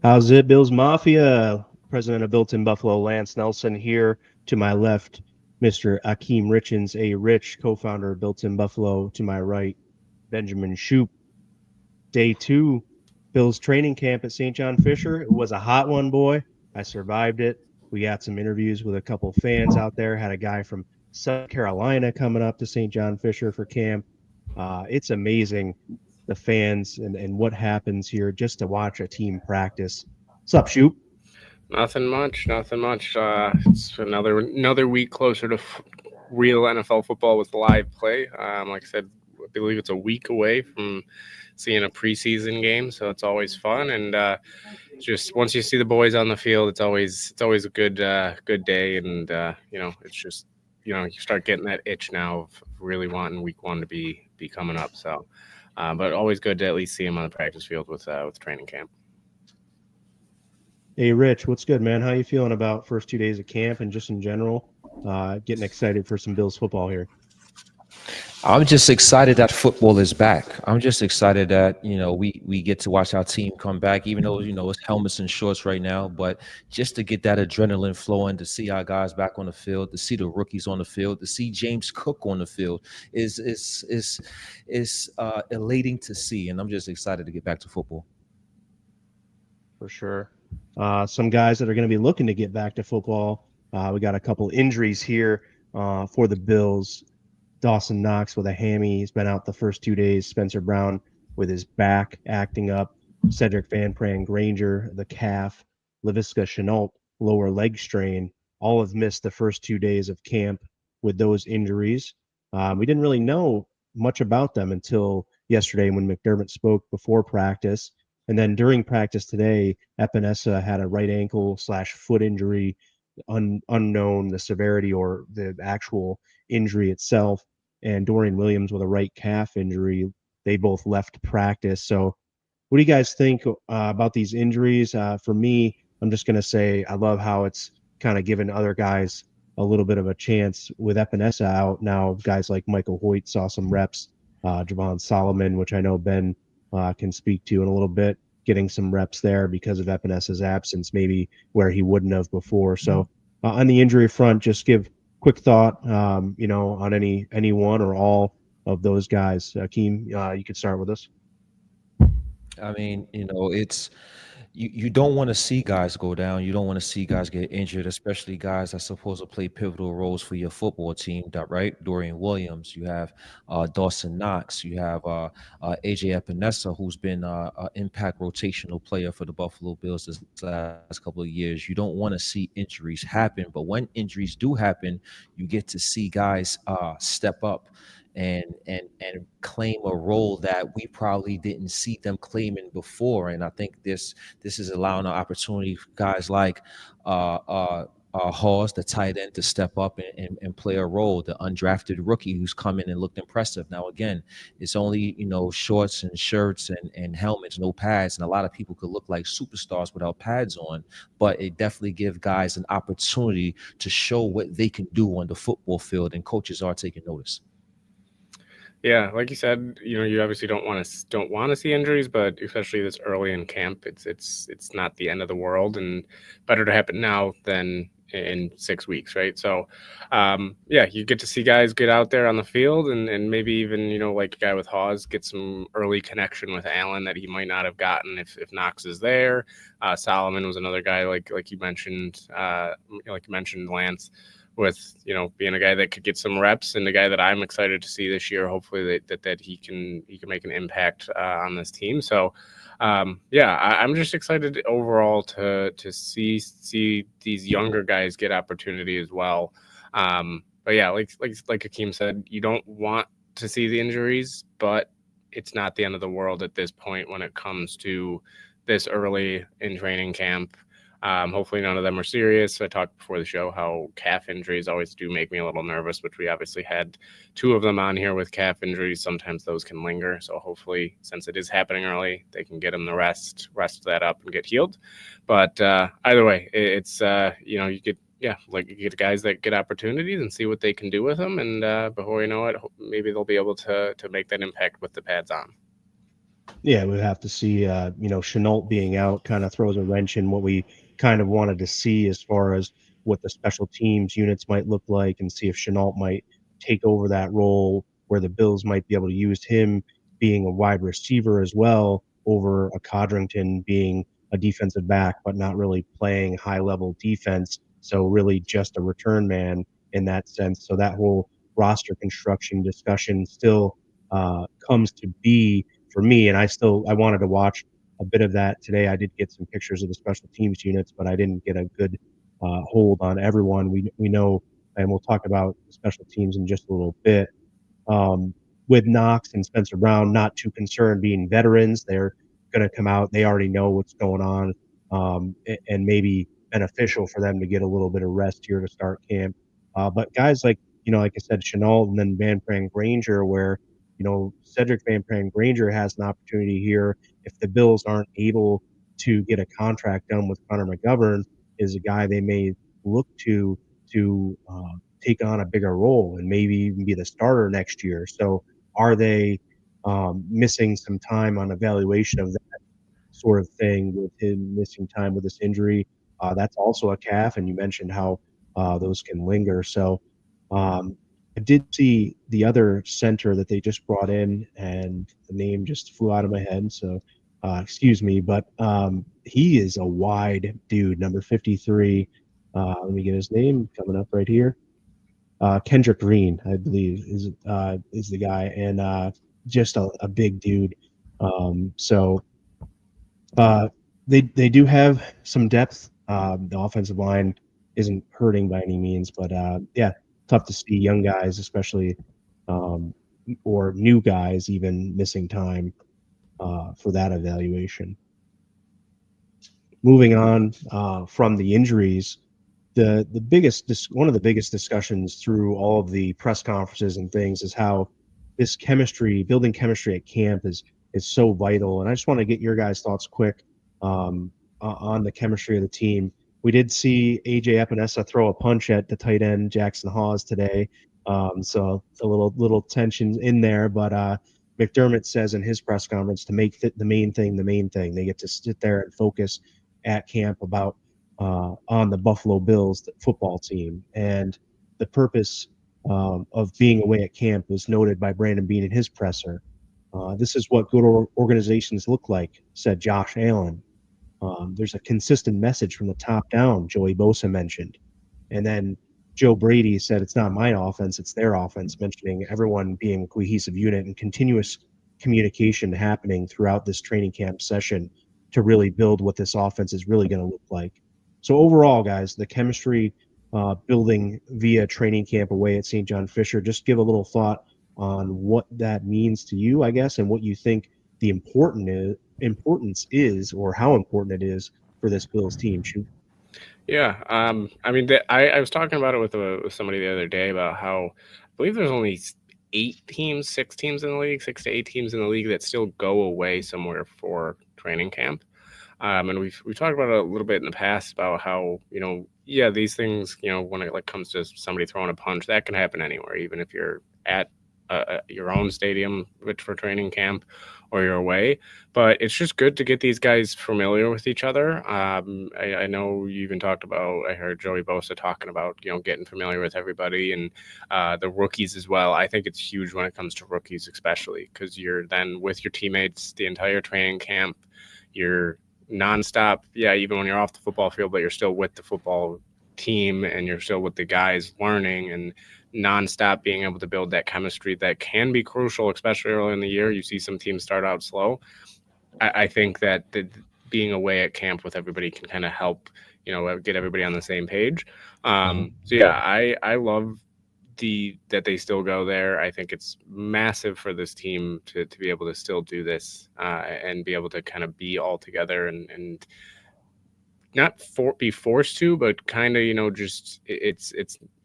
How's it, Bills Mafia? President of Built in Buffalo, Lance Nelson here. To my left, Mr. Akeem Richens, ARich, co-founder of Built in Buffalo. To my right, Benjamin Shoup. Day two, Bills training camp at St. John Fisher. It was a hot one, boy. I survived it. We got some interviews with a couple fans out there. Had a guy from South Carolina coming up to St. John Fisher for camp. It's amazing the fans and what happens here just to watch a team practice. What's up, Shoop? Nothing much, nothing much. It's another week closer to real NFL football with live play. Like I said, I believe it's a week away from seeing a preseason game, so it's always fun. And just once you see the boys on the field, it's always a good day. And it's just you start getting that itch now of really wanting week one to be coming up. So, but always good to at least see them on the practice field with training camp. Hey, Rich, what's good, man? How you feeling about first 2 days of camp and just in general? Getting excited for some Bills football here. I'm just excited that football is back. I'm just excited that we get to watch our team come back, even though it's helmets and shorts right now. But just to get that adrenaline flowing, to see our guys back on the field, to see the rookies on the field, to see James Cook on the field is elating to see, and I'm just excited to get back to football. For sure. Some guys that are going to be looking to get back to football. We got a couple injuries here for the Bills. Dawson Knox with a hammy. He's been out the first 2 days. Spencer Brown with his back acting up. Cedric Van Pran Granger, the calf. Laviska Chenault, lower leg strain. All have missed the first 2 days of camp with those injuries. We didn't really know much about them until yesterday when McDermott spoke before practice. And then during practice today, Epinesa had a right ankle / foot injury, unknown the severity or the actual injury itself. And Dorian Williams with a right calf injury. They both left practice. So, what do you guys think about these injuries? For me, I'm just going to say I love how it's kind of given other guys a little bit of a chance with Epinesa out. Now, guys like Michael Hoyt saw some reps. Javon Solomon, which I know Ben can speak to in a little bit, getting some reps there because of Epinesa's absence, maybe where he wouldn't have before. So on the injury front, just give quick thought, on any one or all of those guys. Akeem, you could start with us. I mean, it's you don't want to see guys go down. You don't want to see guys get injured, especially guys that supposed to play pivotal roles for your football team. Right? Dorian Williams, you have Dawson Knox, you have AJ Epinesa, who's been an impact rotational player for the Buffalo Bills this last couple of years. You don't want to see injuries happen, but when injuries do happen, you get to see guys step up and claim a role that we probably didn't see them claiming before. And I think this is allowing an opportunity for guys like Hawes, the tight end, to step up and play a role. The undrafted rookie who's come in and looked impressive. Now again, it's only shorts and shirts and helmets, no pads, and a lot of people could look like superstars without pads on. But it definitely gives guys an opportunity to show what they can do on the football field, and coaches are taking notice. Yeah, like you said, you obviously don't want to see injuries, but especially this early in camp, it's not the end of the world, and better to happen now than in 6 weeks, right? So, yeah, you get to see guys get out there on the field, and maybe even like a guy with Hawes get some early connection with Allen that he might not have gotten if Knox is there. Solomon was another guy like you mentioned, Lance, with being a guy that could get some reps, and the guy that I'm excited to see this year. Hopefully that he can make an impact on this team. So yeah, I'm just excited overall to see these younger guys get opportunity as well. But yeah, like Akeem said, you don't want to see the injuries, but it's not the end of the world at this point when it comes to this early in training camp. Hopefully none of them are serious. I talked before the show how calf injuries always do make me a little nervous, which we obviously had two of them on here with calf injuries. Sometimes those can linger. So hopefully, since it is happening early, they can get them the rest that up and get healed. But either way, it's you get you get guys that get opportunities and see what they can do with them. And before you know it, maybe they'll be able to make that impact with the pads on. Yeah, we'd have to see, Chenault being out kind of throws a wrench in what we kind of wanted to see as far as what the special teams units might look like and see if Chenault might take over that role where the Bills might be able to use him being a wide receiver as well over a Codrington being a defensive back, but not really playing high level defense. So really just a return man in that sense. So that whole roster construction discussion still comes to be for me, and I wanted to watch a bit of that today. I did get some pictures of the special teams units, but I didn't get a good hold on everyone. We know, and we'll talk about the special teams in just a little bit. Um, with Knox and Spencer Brown, not too concerned being veterans. They're going to come out. They already know what's going on, and maybe beneficial for them to get a little bit of rest here to start camp. But guys like, like I said, Chenault and then Van Pran Granger, where, Cedric Van Pran Granger has an opportunity here if the Bills aren't able to get a contract done with Connor McGovern, is a guy they may look to take on a bigger role and maybe even be the starter next year. So are they missing some time on evaluation of that sort of thing with him missing time with this injury? That's also a calf, and you mentioned how those can linger. So um, I did see the other center that they just brought in, and the name just flew out of my head. So excuse me, but he is a wide dude, number 53. Let me get his name coming up right here. Kendrick Green, I believe, is the guy, and just a big dude. So they do have some depth. The offensive line isn't hurting by any means, but yeah, tough to see young guys, especially um, or new guys, even missing time for that evaluation. Moving on from the injuries, the biggest one of the biggest discussions through all of the press conferences and things is how this chemistry, building chemistry at camp, is so vital. And I just want to get your guys' thoughts quick on the chemistry of the team. We did see AJ Epinesa throw a punch at the tight end Jackson Hawes today, so a little tension in there. But McDermott says in his press conference to make the main thing the main thing. They get to sit there and focus at camp about on the Buffalo Bills football team. And the purpose of being away at camp was noted by Brandon Beane in his presser. This is what good organizations look like, said Josh Allen. There's a consistent message from the top down, Joey Bosa mentioned. And then Joe Brady said, it's not my offense, it's their offense, mentioning everyone being a cohesive unit and continuous communication happening throughout this training camp session to really build what this offense is really going to look like. So overall, guys, the chemistry building via training camp away at St. John Fisher, just give a little thought on what that means to you, I guess, and what you think the importance is, or how important it is for this Bills team. Shoot. Yeah, I mean, I was talking about it with somebody the other day about how I believe there's only 8 teams, 6 teams in the league, 6 to 8 teams in the league that still go away somewhere for training camp. And we've talked about it a little bit in the past about how, yeah, these things, when it comes to somebody throwing a punch, that can happen anywhere, even if you're at your own stadium for training camp or you're away. But it's just good to get these guys familiar with each other. I know you even talked about, I heard Joey Bosa talking about, getting familiar with everybody and the rookies as well. I think it's huge when it comes to rookies, especially because you're then with your teammates the entire training camp. You're nonstop. Yeah, even when you're off the football field, but you're still with the football team and you're still with the guys learning and nonstop being able to build that chemistry that can be crucial, especially early in the year. You see some teams start out slow. I think that being away at camp with everybody can kind of help, get everybody on the same page. So yeah, I love that they still go there. I think it's massive for this team to be able to still do this and be able to kind of be all together and not be forced to, but kind of, just it's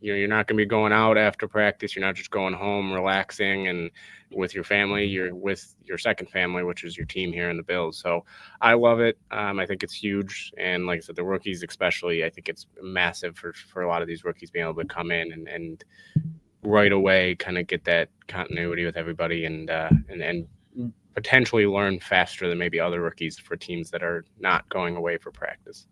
you're not going to be going out after practice. You're not just going home relaxing and with your family. You're with your second family, which is your team here in the Bills. So I love it. I think it's huge, and like I said, the rookies especially, I think it's massive for a lot of these rookies being able to come in and right away kind of get that continuity with everybody and potentially learn faster than maybe other rookies for teams that are not going away for practice.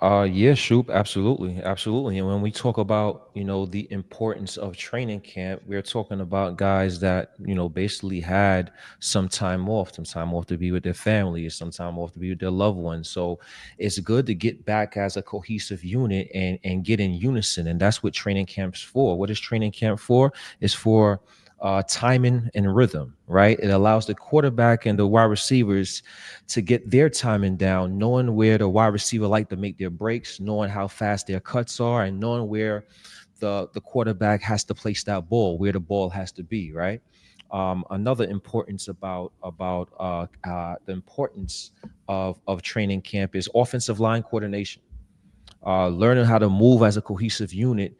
Yeah, Shoop, absolutely, absolutely. And when we talk about, the importance of training camp, we're talking about guys that, basically had some time off to be with their families, some time off to be with their loved ones. So it's good to get back as a cohesive unit and get in unison. And that's what training camp's for. What is training camp for? It's for timing and rhythm, right? It allows the quarterback and the wide receivers to get their timing down, knowing where the wide receiver like to make their breaks, knowing how fast their cuts are, and knowing where the quarterback has to place that ball, where the ball has to be, right? Another importance about the importance of training camp is offensive line coordination, learning how to move as a cohesive unit,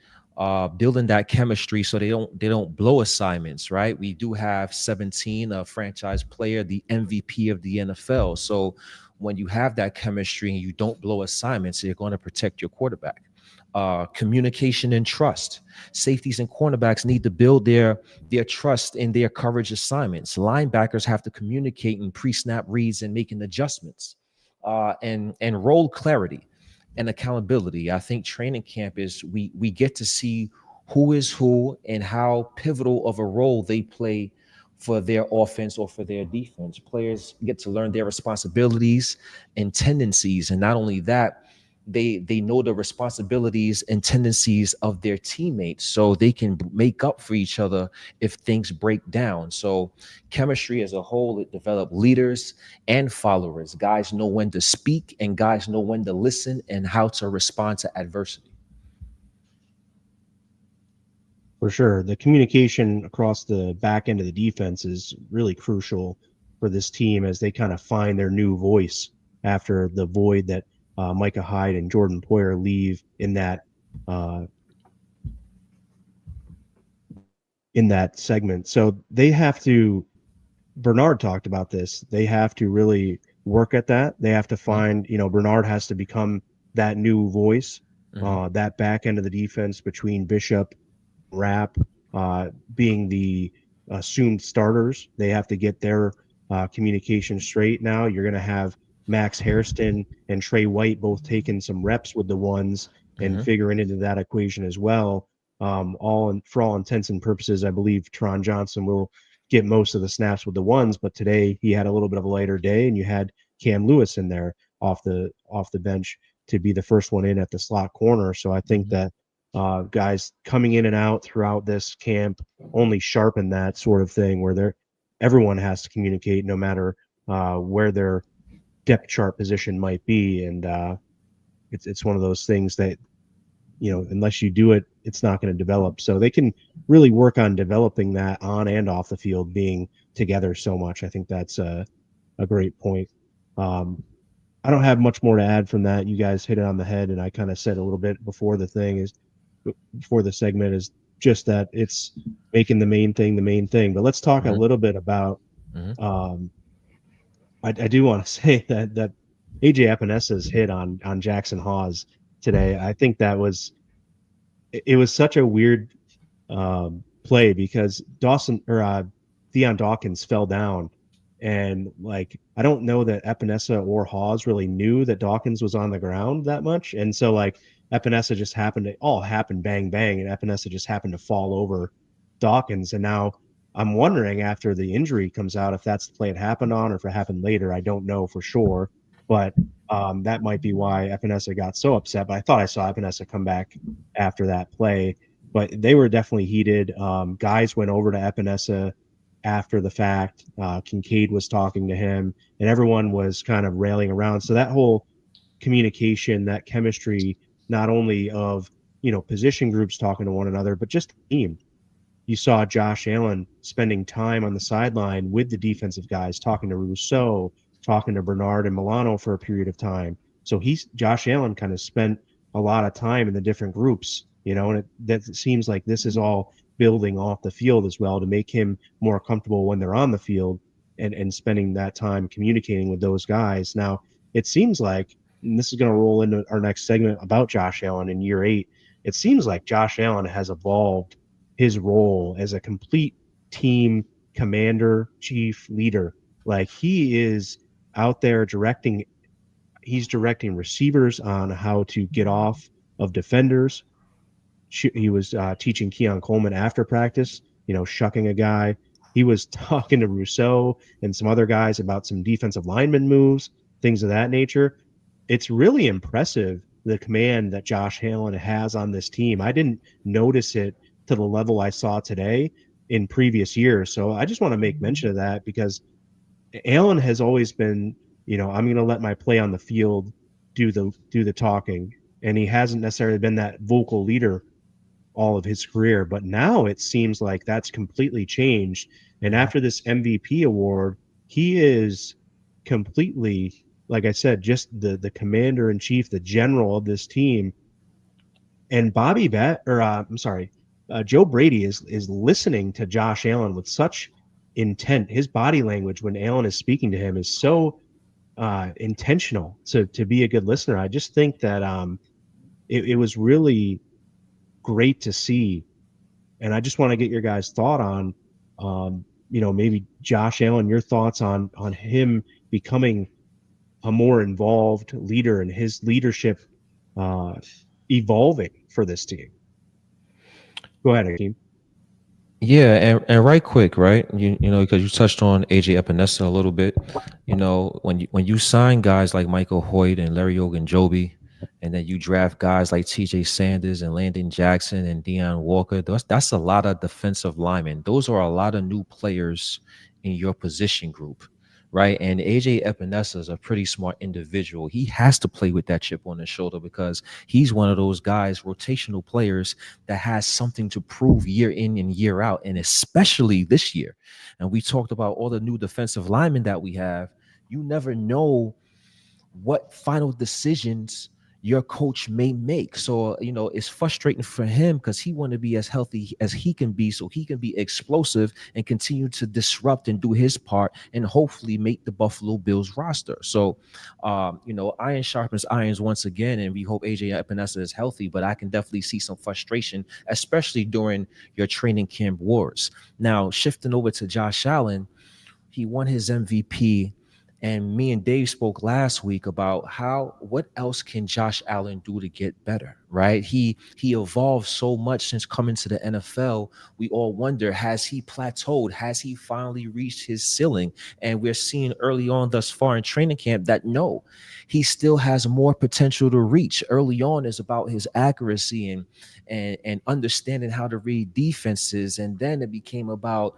building that chemistry so they don't blow assignments. Right, we do have 17, a franchise player, the MVP of the NFL. So when you have that chemistry and you don't blow assignments, you're going to protect your quarterback. Communication and trust. Safeties and cornerbacks need to build their trust in their coverage assignments. Linebackers have to communicate in pre-snap reads and making adjustments, and role clarity and accountability. I think training camp is we get to see who is who and how pivotal of a role they play for their offense or for their defense. Players get to learn their responsibilities and tendencies, and not only that, they know the responsibilities and tendencies of their teammates so they can make up for each other if things break down. So chemistry as a whole, it develop leaders and followers. Guys know when to speak and guys know when to listen and how to respond to adversity. For sure. The communication across the back end of the defense is really crucial for this team as they kind of find their new voice after the void that Micah Hyde and Jordan Poyer leave uh, in that segment. So they have to. Bernard talked about this. They have to really work at that. They have to find. Bernard has to become that new voice, that back end of the defense between Bishop, Rapp, being the assumed starters. They have to get their communication straight now. You're going to have Max Hairston and Trey White both taking some reps with the ones and figuring into that equation as well. For all intents and purposes, I believe Teron Johnson will get most of the snaps with the ones, but today he had a little bit of a lighter day, and you had Cam Lewis in there off the bench to be the first one in at the slot corner. So I think that guys coming in and out throughout this camp only sharpen that sort of thing where everyone has to communicate no matter where their depth chart position might be, and it's one of those things that unless you do it, it's not going to develop. So they can really work on developing that on and off the field, being together so much. I think that's a great point. I don't have much more to add from that. You guys hit it on the head, and I kind of said a little bit before the segment is just that it's making the main thing the main thing. But let's talk a little bit about. I do want to say that AJ Epenesa's hit on Jackson Hawes today. I think that was such a weird play because Theon Dawkins fell down, and like I don't know that Epinesa or Hawes really knew that Dawkins was on the ground that much, and so like Epinesa just happened bang bang, and Epinesa just happened to fall over Dawkins, and now I'm wondering after the injury comes out if that's the play it happened on or if it happened later. I don't know for sure, but that might be why Epinesa got so upset. But I thought I saw Epinesa come back after that play. But they were definitely heated. Guys went over to Epinesa after the fact. Kincaid was talking to him, and everyone was kind of railing around. So that whole communication, that chemistry, not only of position groups talking to one another, but just the team. You saw Josh Allen spending time on the sideline with the defensive guys, talking to Rousseau, talking to Bernard and Milano for a period of time. So Josh Allen kind of spent a lot of time in the different groups, and that seems like this is all building off the field as well to make him more comfortable when they're on the field and spending that time communicating with those guys. Now, it seems like, and this is going to roll into our next segment about Josh Allen in year 8, it seems like Josh Allen has evolved his role as a complete team commander, chief, leader. Like he is out there directing. He's directing receivers on how to get off of defenders. He was teaching Keon Coleman after practice, shucking a guy. He was talking to Rousseau and some other guys about some defensive lineman moves, things of that nature. It's really impressive the command that Josh Allen has on this team. I didn't notice it to the level I saw today in previous years. So I just want to make mention of that because Allen has always been, I'm going to let my play on the field do the talking, and he hasn't necessarily been that vocal leader all of his career. But now it seems like that's completely changed. And Mhm. after this MVP award, he is completely, like I said, just the commander in chief, the general of this team. And I'm sorry, Joe Brady is listening to Josh Allen with such intent. His body language when Allen is speaking to him is so intentional to be a good listener. I just think that it was really great to see, and I just want to get your guys' thought on, maybe Josh Allen, your thoughts on him becoming a more involved leader and his leadership uh, evolving for this team. Go ahead, Akeem. Yeah, and right quick, right? Because you touched on AJ Epinesa a little bit. When you sign guys like Michael Hoyt and Larry Ogunjobi, and then you draft guys like TJ Sanders and Landon Jackson and Deion Walker, that's a lot of defensive linemen. Those are a lot of new players in your position group, right? And AJ Epinesa is a pretty smart individual. He has to play with that chip on his shoulder because he's one of those guys, rotational players that has something to prove year in and year out, and especially this year. And we talked about all the new defensive linemen that we have. You never know what final decisions your coach may make. So, it's frustrating for him because he want to be as healthy as he can be so he can be explosive and continue to disrupt and do his part and hopefully make the Buffalo Bills roster. So, iron sharpens irons once again, and we hope AJ Epinesa is healthy, but I can definitely see some frustration, especially during your training camp wars. Now, shifting over to Josh Allen, he won his MVP. And me and Dave spoke last week about what else can Josh Allen do to get better, right? He evolved so much since coming to the NFL. We all wonder, has he plateaued? Has he finally reached his ceiling? And we're seeing early on thus far in training camp that no, he still has more potential to reach. Early on is about his accuracy and understanding how to read defenses. And then it became about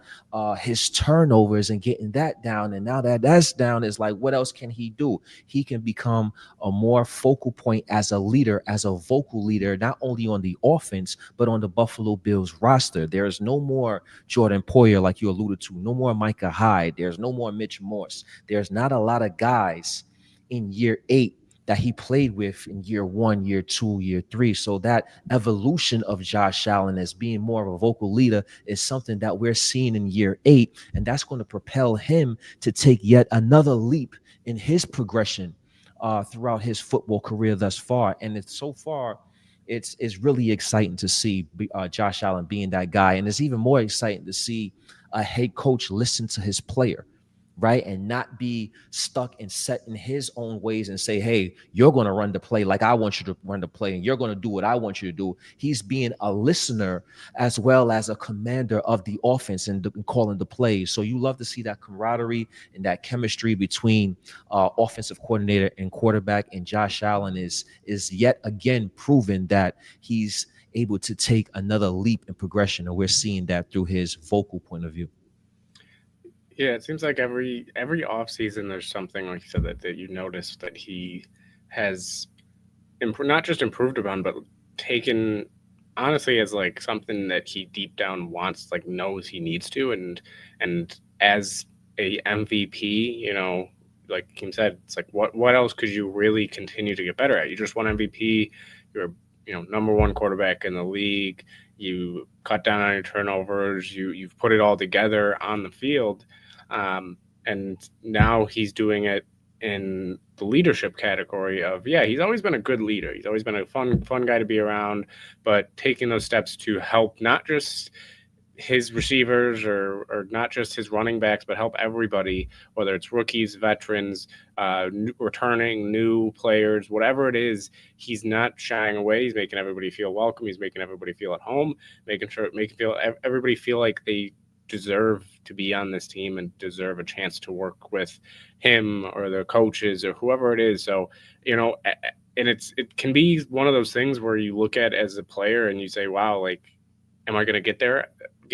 his turnovers and getting that down. And now that that's down, is like, what else can he do? He can become a more focal point as a leader, as a vocal leader, not only on the offense, but on the Buffalo Bills roster. There's no more Jordan Poyer, like you alluded to, no more Micah Hyde. There's no more Mitch Morse. There's not a lot of guys in year 8 that he played with in year 1, year 2, year 3. So that evolution of Josh Allen as being more of a vocal leader is something that we're seeing in year 8, and that's going to propel him to take yet another leap in his progression throughout his football career thus far. And it's so far, it's really exciting to see Josh Allen being that guy, and it's even more exciting to see a head coach listen to his player, right? And not be stuck and set in his own ways and say, hey, you're going to run the play like I want you to run the play, and you're going to do what I want you to do. He's being a listener as well as a commander of the offense and calling the plays. So you love to see that camaraderie and that chemistry between offensive coordinator and quarterback. And Josh Allen is yet again proven that he's able to take another leap in progression. And we're seeing that through his vocal point of view. Yeah, it seems like every off season there's something like you said that you notice that he has not just improved upon, but taken honestly as like something that he deep down wants, like knows he needs to, and as a MVP, like Kim said, it's like what else could you really continue to get better at? You just won MVP, you're number one quarterback in the league. You cut down on your turnovers. You've put it all together on the field, and now he's doing it in the leadership category of, yeah, he's always been a good leader. He's always been a fun guy to be around, but taking those steps to help not just his receivers or not just his running backs, but help everybody, whether it's rookies, veterans, returning new players, whatever it is. He's not shying away. He's making everybody feel welcome. He's making everybody feel at home, making everybody feel like they deserve to be on this team and deserve a chance to work with him or the coaches or whoever it is. So, and it can be one of those things where you look at as a player and you say, wow, like, am I going to get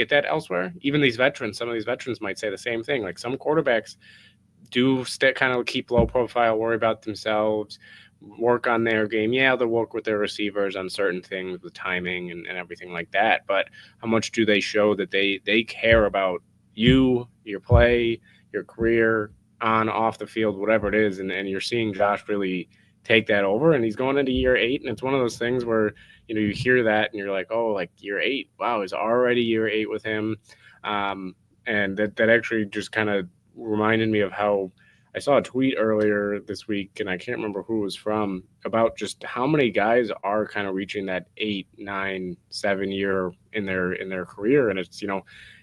that elsewhere? Even some of these veterans might say the same thing. Like some quarterbacks do kind of keep low profile, worry about themselves, work on their game. Yeah, they'll work with their receivers on certain things with timing and everything like that. But how much do they show that they care about you, your play, your career, on, off the field, whatever it is? And you're seeing Josh really take that over, and he's going into year 8, and it's one of those things where you hear that and you're like, oh, like year 8, wow, it's already year 8 with him. And that actually just kind of reminded me of how I saw a tweet earlier this week, and I can't remember who it was from, about just how many guys are kind of reaching that 8, 9, 7 year in their career. And it's,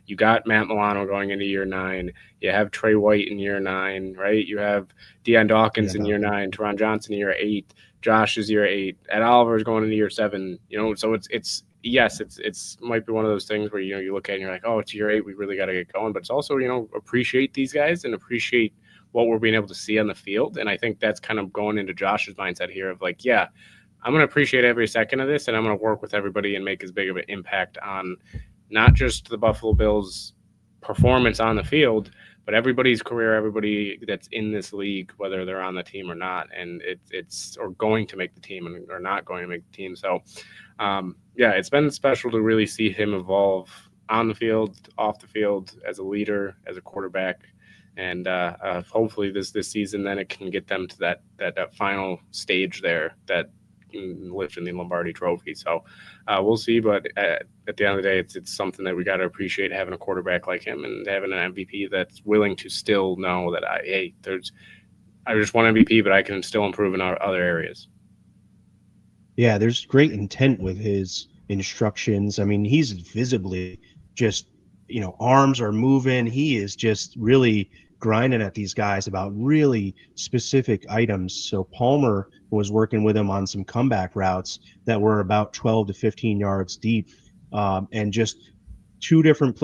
you got Matt Milano going into year 9. You have Trey White in year 9, right? You have Deion Dawkins in year 9, Teron Johnson in year 8, Josh is year 8, Ed Oliver is going into year 7. So it's might be one of those things where you look at it and you're like, oh, it's year 8, we really got to get going. But it's also appreciate these guys and appreciate what we're being able to see on the field. And I think that's kind of going into Josh's mindset here of like, yeah, I'm going to appreciate every second of this, and I'm going to work with everybody and make as big of an impact on not just the Buffalo Bills' performance on the field, but everybody's career, everybody that's in this league, whether they're on the team or not, and it's or going to make the team or not going to make the team. So, it's been special to really see him evolve on the field, off the field, as a leader, as a quarterback. And hopefully this season, then it can get them to that final stage there, that lifting the Lombardi Trophy. So we'll see. But at the end of the day, it's something that we got to appreciate, having a quarterback like him and having an MVP that's willing to still know that I just won MVP, but I can still improve in other areas. Yeah, there's great intent with his instructions. I mean, he's visibly just, arms are moving. He is just really grinding at these guys about really specific items. So Palmer was working with him on some comeback routes that were about 12 to 15 yards deep, and just two different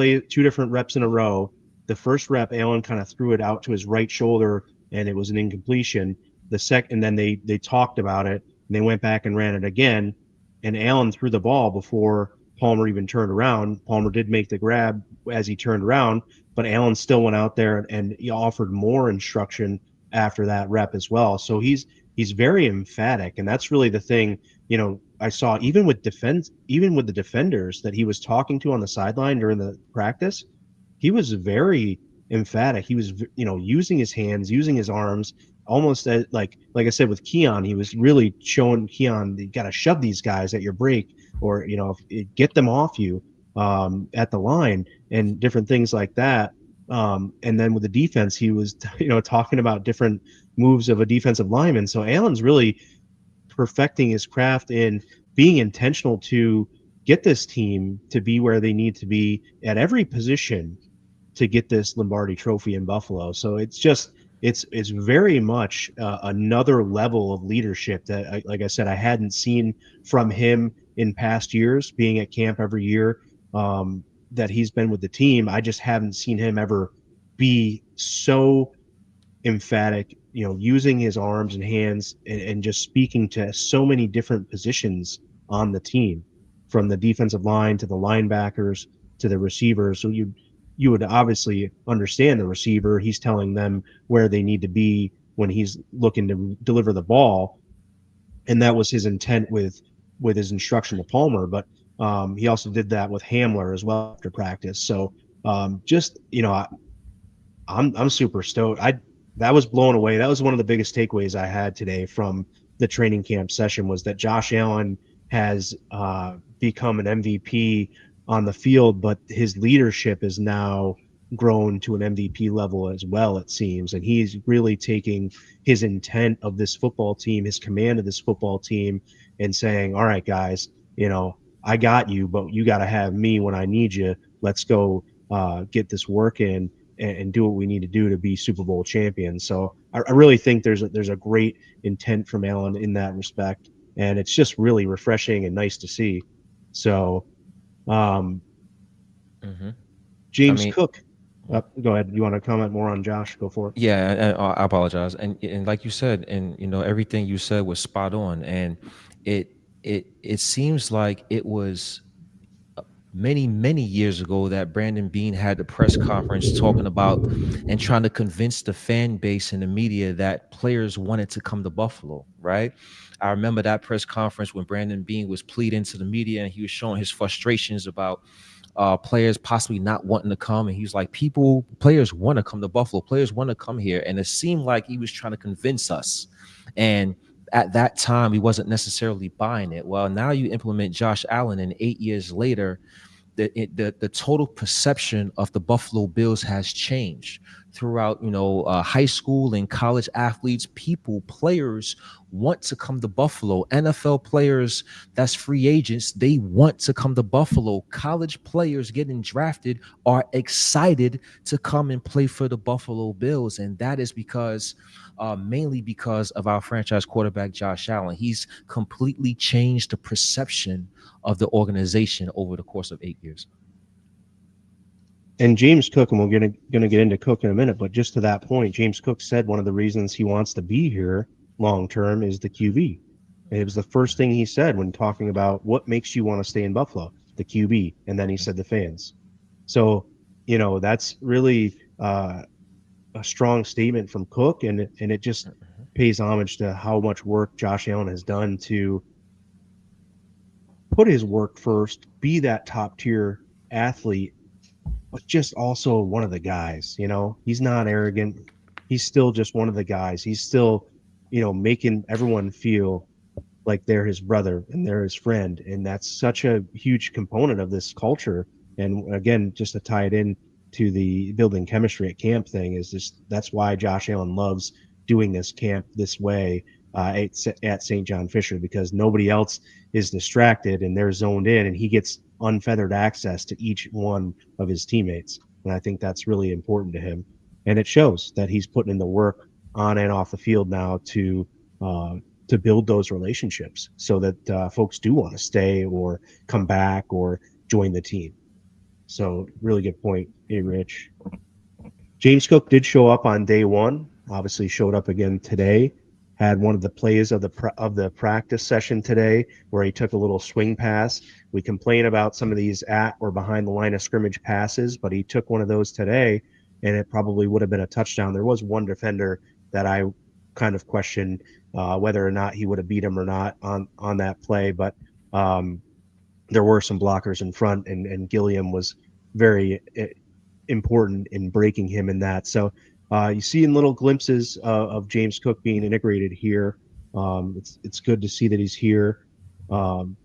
reps in a row. The first rep, Allen kind of threw it out to his right shoulder, and it was an incompletion. And then they talked about it, and they went back and ran it again, and Allen threw the ball before Palmer even turned around. Palmer did make the grab as he turned around, but Allen still went out there and he offered more instruction after that rep as well. So he's very emphatic, and that's really the thing. I saw even with the defenders that he was talking to on the sideline during the practice, he was very emphatic. He was, using his hands, using his arms, almost as, like I said with Keon, he was really showing Keon, you got to shove these guys at your break, or get them off you at the line, and different things like that. And then with the defense, he was talking about different moves of a defensive lineman. So Allen's really perfecting his craft in being intentional to get this team to be where they need to be at every position to get this Lombardi Trophy in Buffalo. So it's very much another level of leadership that, like I said, I hadn't seen from him in past years, being at camp every year that he's been with the team. I just haven't seen him ever be so emphatic, using his arms and hands and just speaking to so many different positions on the team, from the defensive line to the linebackers to the receivers. So you would obviously understand the receiver. He's telling them where they need to be when he's looking to deliver the ball. And that was his intent with his instruction to Palmer. But he also did that with Hamler as well after practice. So I'm super stoked. That was blown away. That was one of the biggest takeaways I had today from the training camp session, was that Josh Allen has become an MVP on the field, but his leadership is now grown to an MVP level as well, it seems. And he's really taking his intent of this football team, his command of this football team, and saying, all right, guys, I got you, but you got to have me when I need you let's go get this work in and do what we need to do to be Super Bowl champions. So I really think there's a great intent from Allen in that respect, and it's just really refreshing and nice to see. So um, Hmm. I James mean, Cook, go ahead. You want to comment more on Josh? Go for it. yeah, and I apologize. And like you said, and everything you said was spot on. And it it seems like it was many years ago that Brandon Bean had the press conference talking about and trying to convince the fan base and the media that players wanted to come to Buffalo, right? I remember that press conference when Brandon Bean was pleading to the media and he was showing his frustrations about players possibly not wanting to come. And he was like, players want to come to Buffalo. Players want to come here. And it seemed like he was trying to convince us. And at that time, he wasn't necessarily buying it. Well, now you implement Josh Allen, and 8 years later, the total perception of the Buffalo Bills has changed throughout, high school and college athletes. Players want to come to Buffalo. NFL players, that's free agents, they want to come to Buffalo. College players getting drafted are excited to come and play for the Buffalo Bills, and that is because mainly because of our franchise quarterback Josh Allen. He's completely changed the perception of the organization over the course of 8 years. And James Cook, and we're gonna get into Cook in a minute, but just to that point, James Cook said one of the reasons he wants to be here long term is the QB. It was the first thing he said when talking about what makes you want to stay in Buffalo, the QB, and then he said the fans. So, that's really a strong statement from Cook, and it just pays homage to how much work Josh Allen has done to put his work first, be that top tier athlete, but just also one of the guys. He's not arrogant. He's still just one of the guys. He's still, making everyone feel like they're his brother and they're his friend. And that's such a huge component of this culture. And again, just to tie it in to the building chemistry at camp thing is just that's why Josh Allen loves doing this camp this way at St. John Fisher, because nobody else is distracted and they're zoned in, and he gets unfeathered access to each one of his teammates. And I think that's really important to him. And it shows that he's putting in the work on and off the field now uh, to build those relationships so that folks do want to stay or come back or join the team. So really good point, ARich. James Cook did show up on day one. Obviously, showed up again today. Had one of the plays of the practice session today, where he took a little swing pass. We complain about some of these at or behind the line of scrimmage passes, but he took one of those today, and it probably would have been a touchdown. There was one defender that I kind of questioned whether or not he would have beat him or not on that play, but there were some blockers in front, and Gilliam was very important in breaking him in that. So you see in little glimpses of James Cook being integrated here. It's good to see that he's here. Um,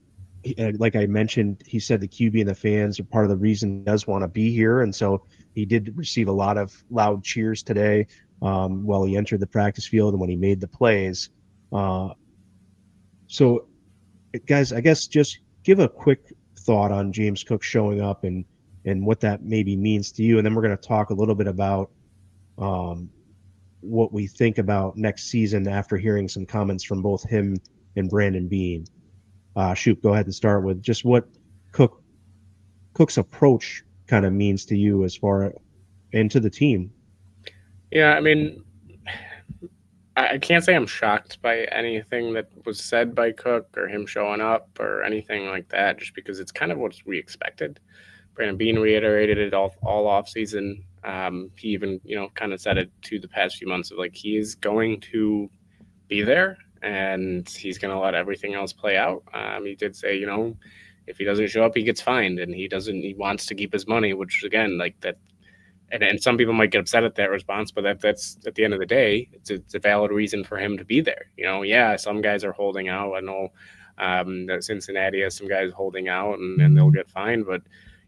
like I mentioned, he said the QB and the fans are part of the reason he does want to be here, and so he did receive a lot of loud cheers today while he entered the practice field and when he made the plays. Uh, so, guys, I guess just give a quick thought on James Cook showing up and what that maybe means to you, and then we're going to talk a little bit about um, what we think about next season after hearing some comments from both him and Brandon Bean. Shoot, go ahead and start with just what Cook's approach kind of means to you as far into the team. Yeah, I mean, I can't say I'm shocked by anything that was said by Cook or him showing up or anything like that, just because it's kind of what we expected. Brandon Bean reiterated it all off season. He even, kind of said it to the past few months of like he is going to be there and he's going to let everything else play out. He did say, if he doesn't show up, he gets fined, and he wants to keep his money, which again, like that. And some people might get upset at that response, but that's at the end of the day, it's a valid reason for him to be there. Yeah, some guys are holding out. I know that Cincinnati has some guys holding out, and they'll get fined. But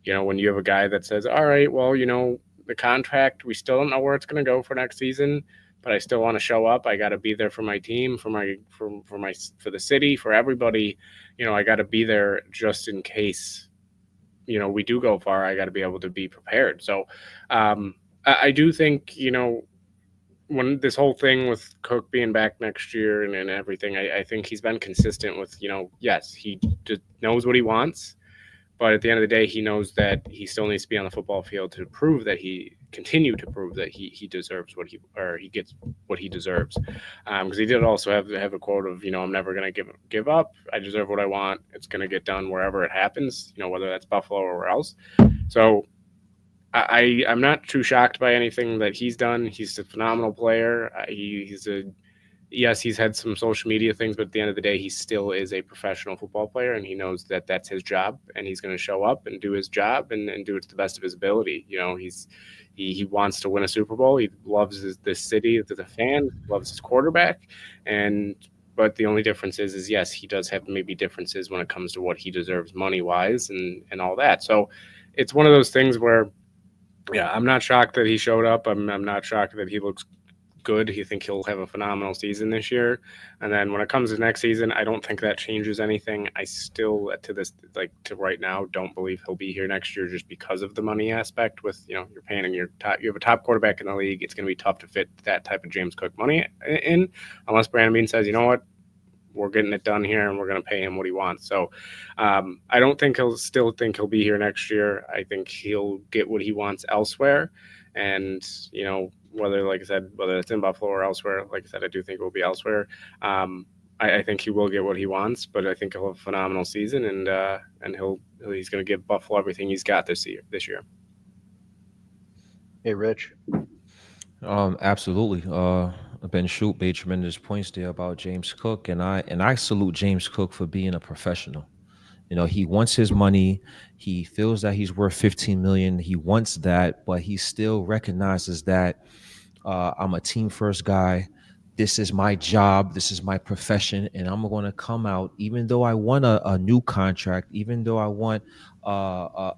when you have a guy that says, "All right, well, the contract, we still don't know where it's going to go for next season, but I still want to show up. I got to be there for my team, for the city, for everybody. I got to be there just in case we do go far, I got to be able to be prepared. So I do think, when this whole thing with Cook being back next year and everything, I think he's been consistent with, yes, he just knows what he wants. But at the end of the day, he knows that he still needs to be on the football field to prove that he deserves he gets what he deserves. Because he did also have a quote of, I'm never gonna give up. I deserve what I want. It's gonna get done wherever it happens. Whether that's Buffalo or where else. So I'm not too shocked by anything that he's done. He's a phenomenal player. He's a yes, he's had some social media things, but at the end of the day, he still is a professional football player, and he knows that that's his job, and he's going to show up and do his job and do it to the best of his ability. He wants to win a Super Bowl. He loves this city as a fan, loves his quarterback, and but the only difference is yes, he does have maybe differences when it comes to what he deserves money wise and all that. So it's one of those things where yeah, I'm not shocked that he showed up. I'm not shocked that he looks good. He think he'll have a phenomenal season this year. And then when it comes to next season, I don't think that changes anything. I still to right now don't believe he'll be here next year just because of the money aspect with, you're paying you have a top quarterback in the league. It's going to be tough to fit that type of James Cook money in unless Brandon Bean says, you know what, we're getting it done here and we're going to pay him what he wants. So I don't think he'll be here next year. I think he'll get what he wants elsewhere. And, whether, like I said, whether it's in Buffalo or elsewhere, like I said, I do think it will be elsewhere. I think he will get what he wants, but I think he'll have a phenomenal season and he's going to give Buffalo everything he's got this year. Hey, Rich. Absolutely. Ben Shoot made tremendous points there about James Cook, and I salute James Cook for being a professional. He wants his money. He feels that he's worth 15 million. He wants that, but he still recognizes that I'm a team first guy. This is my job. This is my profession, and I'm going to come out, even though I want a new contract, even though I want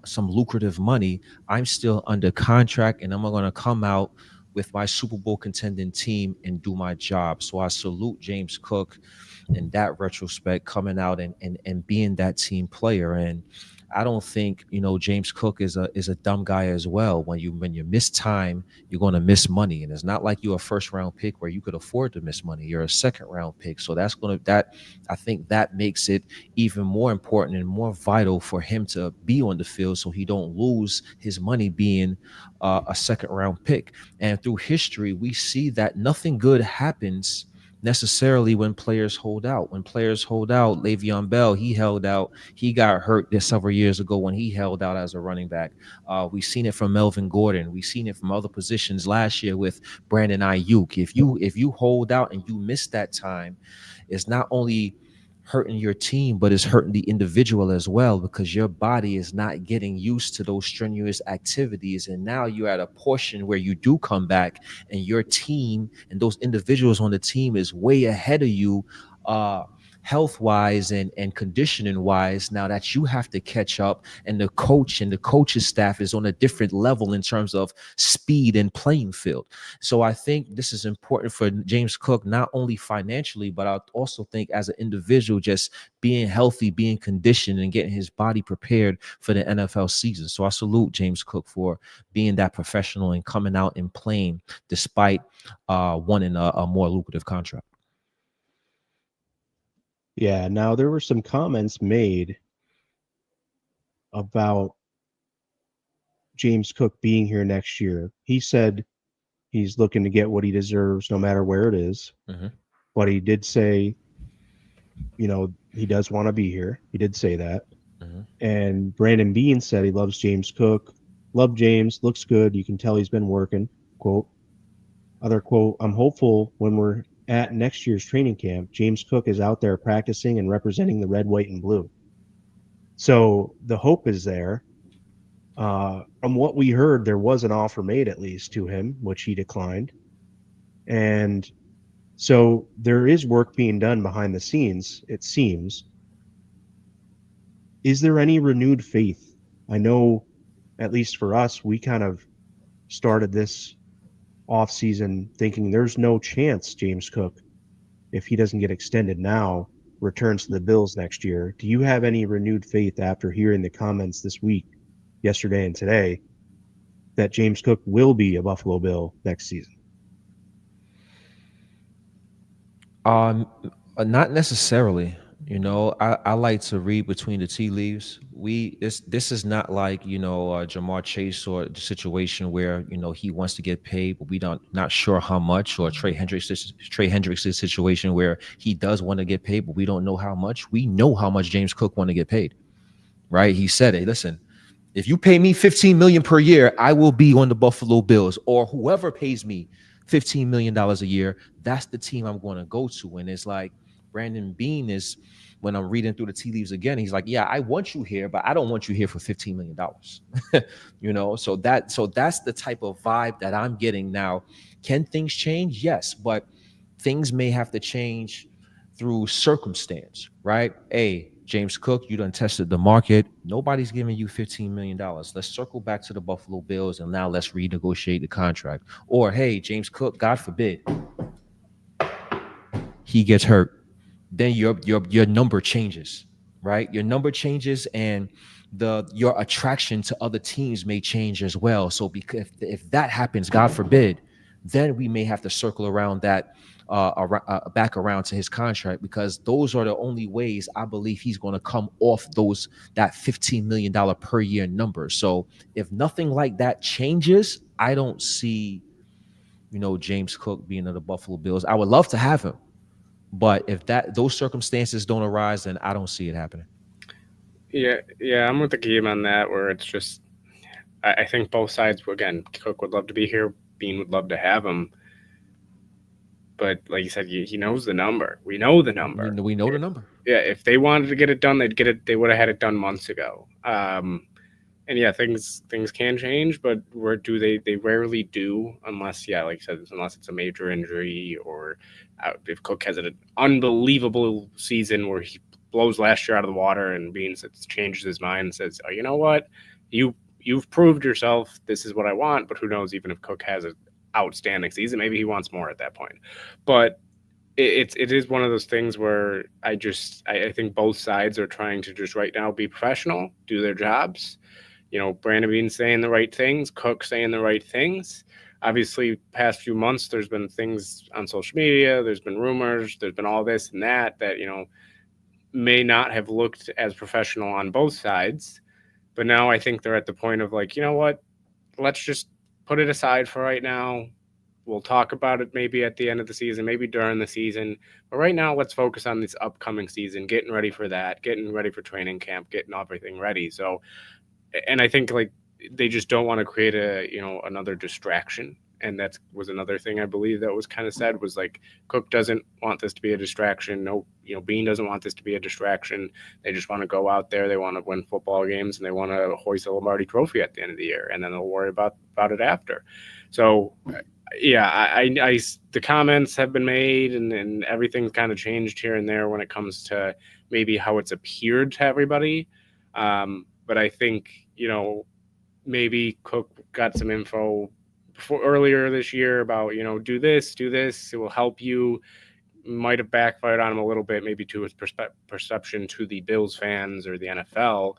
some lucrative money. I'm still under contract, and I'm going to come out with my Super Bowl contending team and do my job. So I salute James Cook in that retrospect, coming out and being that team player. And I don't think, James Cook is a dumb guy as well. When you miss time, you're going to miss money. And it's not like you're a first round pick where you could afford to miss money. You're a second round pick. So I think that makes it even more important and more vital for him to be on the field so he don't lose his money being a second round pick. And through history, we see that nothing good happens necessarily when players hold out. When players hold out, Le'Veon Bell, he held out. He got hurt this several years ago when he held out as a running back. We've seen it from Melvin Gordon. We've seen it from other positions last year with Brandon Ayuk. If you hold out and you miss that time, it's not only hurting your team, but it's hurting the individual as well, because your body is not getting used to those strenuous activities. And now you're at a portion where you do come back and your team and those individuals on the team is way ahead of you, health wise and conditioning wise, now that you have to catch up, and the coach and the coach's staff is on a different level in terms of speed and playing field. So I think this is important for James Cook, not only financially, but I also think as an individual, just being healthy, being conditioned, and getting his body prepared for the NFL season. So I salute James Cook for being that professional and coming out and playing despite wanting a more lucrative contract. Yeah, now there were some comments made about James Cook being here next year. He said he's looking to get what he deserves no matter where it is. Mm-hmm. But he did say, he does want to be here. He did say that. Mm-hmm. And Brandon Bean said he loves James Cook. Love James, looks good. You can tell he's been working. Quote, other quote, I'm hopeful when we're at next year's training camp, James Cook is out there practicing and representing the red, white, and blue. So the hope is there. From what we heard, there was an offer made at least to him, which he declined. And so there is work being done behind the scenes, it seems. Is there any renewed faith? I know, at least for us, we kind of started this offseason thinking there's no chance James Cook, if he doesn't get extended now, returns to the Bills next year. Do you have any renewed faith after hearing the comments this week yesterday and today that James Cook will be a Buffalo Bill next season? Um, Not necessarily. I like to read between the tea leaves. This is not like Jamar Chase or the situation where he wants to get paid, but we don't not sure how much, or Trey Hendricks' situation where he does want to get paid, but we don't know how much. We know how much James Cook want to get paid, right? He said it. Listen, if you pay me 15 million per year, I will be on the Buffalo Bills, or whoever pays me $15 million a year. That's the team I'm going to go to. And it's like Brandon Bean is, when I'm reading through the tea leaves again, he's like, yeah, I want you here, but I don't want you here for $15 million. So that's the type of vibe that I'm getting now. Can things change? Yes, but things may have to change through circumstance, right? Hey, James Cook, you done tested the market. Nobody's giving you $15 million. Let's circle back to the Buffalo Bills and now let's renegotiate the contract. Or, hey, James Cook, God forbid, he gets hurt, then your number changes, right? Your number changes, and your attraction to other teams may change as well. So because if that happens, God forbid, then we may have to circle around that back around to his contract, because those are the only ways I believe he's going to come off that $15 million per year number. So if nothing like that changes, I don't see James Cook being in the Buffalo Bills. I would love to have him, but if those circumstances don't arise, then I don't see it happening. Yeah, I'm with the game on that. Where it's just, I think both sides. Again, Cook would love to be here. Bean would love to have him, but like you said, he knows the number. We know the number. We know the number. Yeah, if they wanted to get it done, they'd get it. They would have had it done months ago. And yeah, things can change, but where do they rarely do, unless, yeah, like I said, unless it's a major injury, or if Cook has an unbelievable season where he blows last year out of the water and Beans changes his mind and says, oh, you know what, you've proved yourself, this is what I want. But who knows, even if Cook has an outstanding season, maybe he wants more at that point. But it is one of those things where I think both sides are trying to just right now be professional, do their jobs. Brandon Bean saying the right things, Cook saying the right things. Obviously, past few months, there's been things on social media, there's been rumors, there's been all this and that may not have looked as professional on both sides. But now I think they're at the point of like, you know what, let's just put it aside for right now. We'll talk about it maybe at the end of the season, maybe during the season. But right now, let's focus on this upcoming season, getting ready for that, getting ready for training camp, getting everything ready. So, and I think like they just don't want to create another distraction. And that was another thing I believe that was kind of said, was like Cook doesn't want this to be a distraction. No, Bean doesn't want this to be a distraction. They just want to go out there. They want to win football games, and they want to hoist a Lombardi Trophy at the end of the year, and then they'll worry about it after. So yeah, the comments have been made, and everything's kind of changed here and there when it comes to maybe how it's appeared to everybody. But I think maybe Cook got some info earlier this year about do this, it will help you. Might have backfired on him a little bit, maybe to his perception to the Bills fans or the NFL.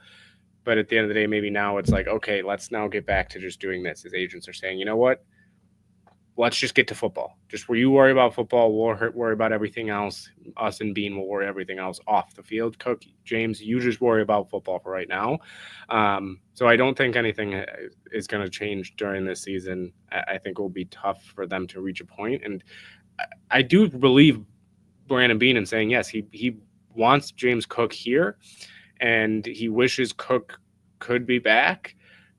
But at the end of the day, maybe now it's like, okay, let's now get back to just doing this. His agents are saying, you know what? Let's just get to football. Just where you worry about football, we'll worry about everything else. Us and Bean will worry everything else off the field. Cook, James, you just worry about football for right now. So I don't think anything is going to change during this season. I think it will be tough for them to reach a point. And I do believe Brandon Bean in saying, yes, he wants James Cook here, and he wishes Cook could be back.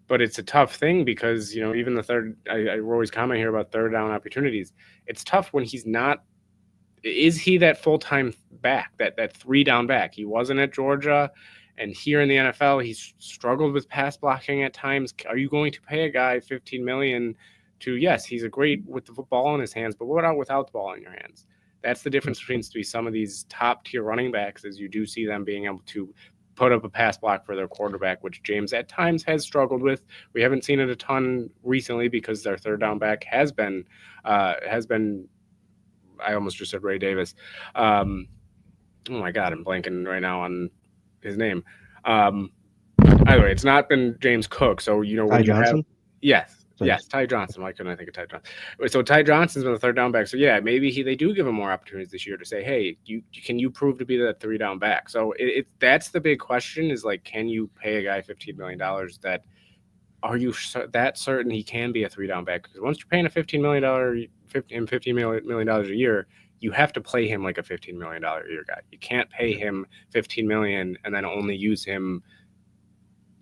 But it's a tough thing because, even the third, I always comment here about third down opportunities. It's tough when he's not. Is he that full-time back, that three down back? He wasn't at Georgia, and here in the NFL, he's struggled with pass blocking at times. Are you going to pay a guy $15 million to, yes, he's a great with the football in his hands, but what about without the ball in your hands? That's the difference between some of these top-tier running backs, is you do see them being able to put up a pass block for their quarterback, which James at times has struggled with. We haven't seen it a ton recently because their third down back has been I almost just said Ray Davis. Oh my God, I'm blanking right now on his name. Either way, it's not been James Cook. So Ty when you have Johnson? Sorry. yes, Ty Johnson. Why couldn't I think of Ty Johnson? So Ty Johnson's been the third down back. So yeah, maybe they do give him more opportunities this year to say, hey, can you prove to be that three down back? So that's the big question is like, can you pay a guy $15 million? That are you that certain he can be a three down back? Because once you're paying a $15 million a year, you have to play him like a $15 million a year guy. You can't pay him $15 million and then only use him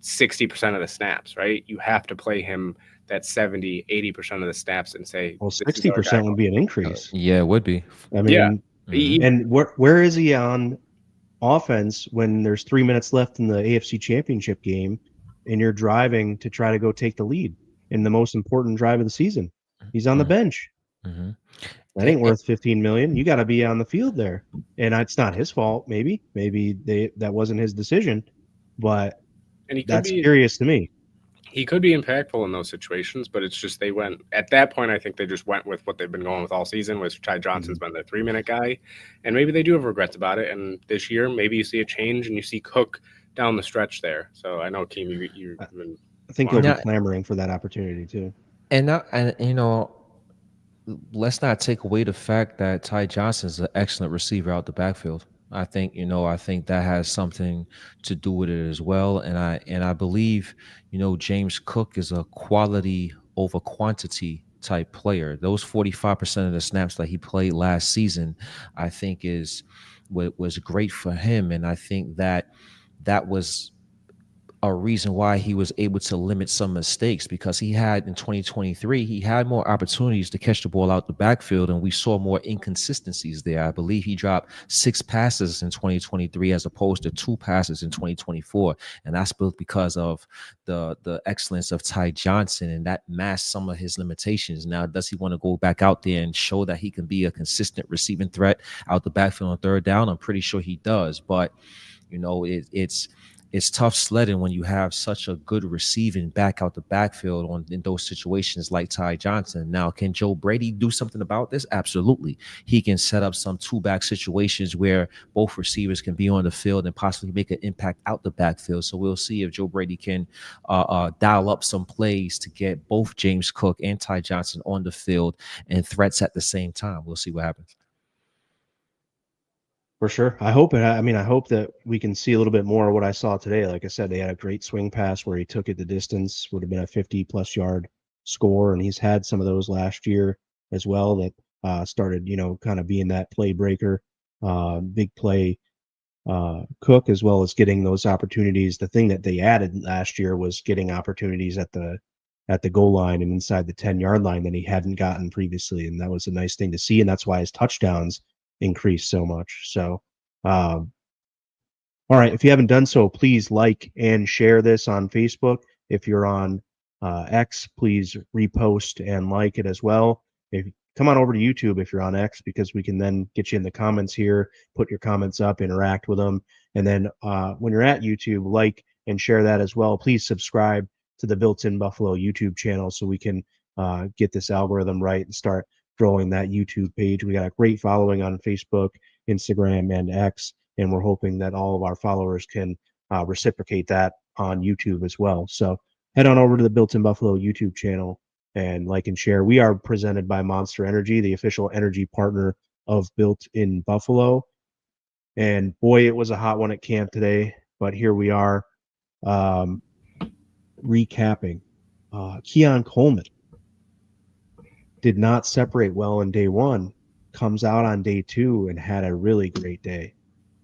60% of the snaps, right? You have to play him that 70-80% of the snaps and say, Well, this is our guy 60% would be an increase. Yeah, it would be. I Yeah. mean, Mhm. and where is he on offense when there's 3 minutes left in the AFC Championship game and you're driving to try to go take the lead in the most important drive of the season? He's on the bench. Mhm. That ain't worth 15 million. You got to be on the field there. And it's not his fault, maybe. Maybe that wasn't his decision, but And that's curious to me. he could be impactful in those situations, but it's just they went at that point. I think they just went with what they've been going with all season, which Ty Johnson's been their 3 minute guy, and maybe they do have regrets about it. And this year, maybe you see a change and you see Cook down the stretch there. So I know, Keem, you've been. I think he'll be Now, clamoring for that opportunity too. and let's not take away the fact that Ty Johnson is an excellent receiver out the backfield. I think that has something to do with it as well. And I believe, James Cook is a quality over quantity type player. Those 45% of the snaps that he played last season, I think was great for him. And I think that was a reason why he was able to limit some mistakes, because he had in 2023 he had more opportunities to catch the ball out the backfield, and we saw more inconsistencies there. I believe he dropped 6 passes in 2023 as opposed to 2 passes in 2024, and that's both because of the excellence of Ty Johnson, and that masked some of his limitations. Now, does he want to go back out there and show that he can be a consistent receiving threat out the backfield on third down? I'm pretty sure he does, but it's tough sledding when you have such a good receiving back out the backfield in those situations like Ty Johnson. Now, can Joe Brady do something about this? Absolutely. He can set up some 2-back situations where both receivers can be on the field and possibly make an impact out the backfield. So we'll see if Joe Brady can dial up some plays to get both James Cook and Ty Johnson on the field and threats at the same time. We'll see what happens. For sure. I hope it. I mean, I hope that we can see a little bit more of what I saw today. Like I said, they had a great swing pass where he took it the distance, would have been a 50+ yard score. And he's had some of those last year as well that started, kind of being that play breaker, big play Cook, as well as getting those opportunities. The thing that they added last year was getting opportunities at the goal line and inside the 10-yard line that he hadn't gotten previously. And that was a nice thing to see. And that's why his touchdowns increased so much. So, all right, if you haven't done so, please like and share this on Facebook. If you're on X, please repost and like it as well. Come on over to YouTube if you're on X, because we can then get you in the comments here, put your comments up, interact with them. And then when you're at YouTube, like and share that as well. Please subscribe to the Built in Buffalo YouTube channel so we can get this algorithm right and start growing that YouTube page. We got a great following on Facebook, Instagram, and X, and we're hoping that all of our followers can reciprocate that on YouTube as well. So head on over to the Built in Buffalo YouTube channel and like and share. We are presented by Monster Energy, the official energy partner of Built in Buffalo. And boy, it was a hot one at camp today, but here we are recapping. Keon Coleman did not separate well in day one, comes out on day 2 and had a really great day.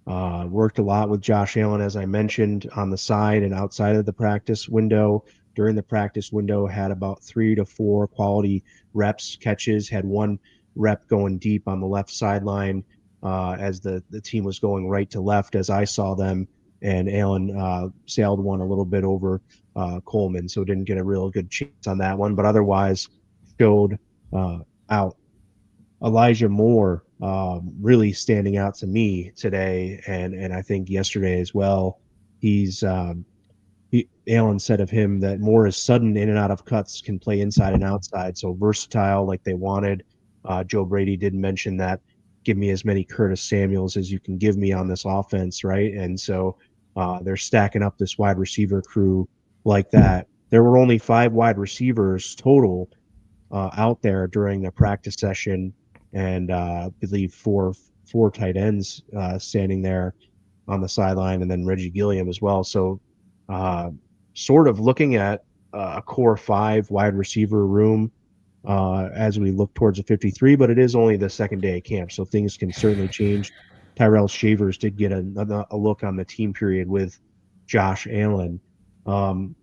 Worked a lot with Josh Allen, as I mentioned, on the side and outside of the practice window. During the practice window, had about 3 to 4 quality reps, catches, had 1 rep going deep on the left sideline as the team was going right to left as I saw them. And Allen sailed one a little bit over Coleman, so didn't get a real good chance on that one, but otherwise showed out. Elijah Moore really standing out to me today, and I think yesterday as well. Allen said of him that Moore is sudden in and out of cuts, can play inside and outside, so versatile like they wanted. Joe Brady did mention that, give me as many Curtis Samuels as you can give me on this offense, right? And so They're stacking up this wide receiver crew like that. There were only 5 wide receivers total out there during the practice session, and I believe four tight ends standing there on the sideline, and then Reggie Gilliam as well. So, uh, sort of looking at a core 5 wide receiver room as we look towards the 53, but it is only the second day of camp, so things can certainly change. Tyrell Shavers did get a look on the team period with Josh Allen. Um,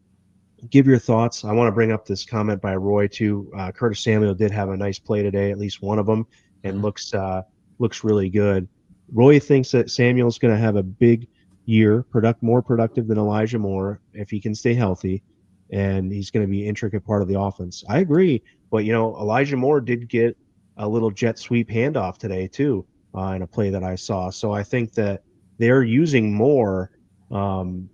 give your thoughts. I want to bring up this comment by Roy too. Curtis Samuel did have a nice play today, at least one of them, and Mhm. looks really good. Roy thinks that Samuel's going to have a big year, more productive than Elijah Moore if he can stay healthy, and he's going to be an intricate part of the offense. I agree, but Elijah Moore did get a little jet sweep handoff today too in a play that I saw. So I think that they're using Moore. Um,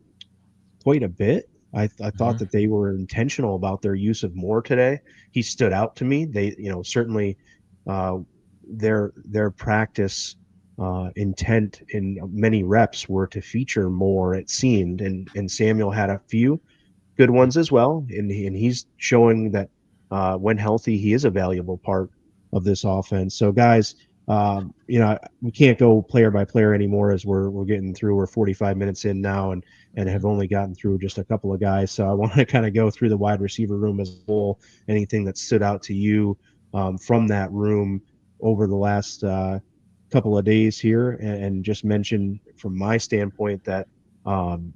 quite a bit. I thought Mhm. that they were intentional about their use of Moore today. He stood out to me. They, certainly uh, their practice intent in many reps were to feature Moore. It seemed, and Samuel had a few good ones as well, and he's showing that when healthy, he is a valuable part of this offense. So, guys, we can't go player by player anymore as we're getting through. We're 45 minutes in now, and have Mhm. only gotten through just a couple of guys. So, I want to kind of go through the wide receiver room as a whole. Anything that stood out to you from that room over the last couple of days here, and just mention from my standpoint that um,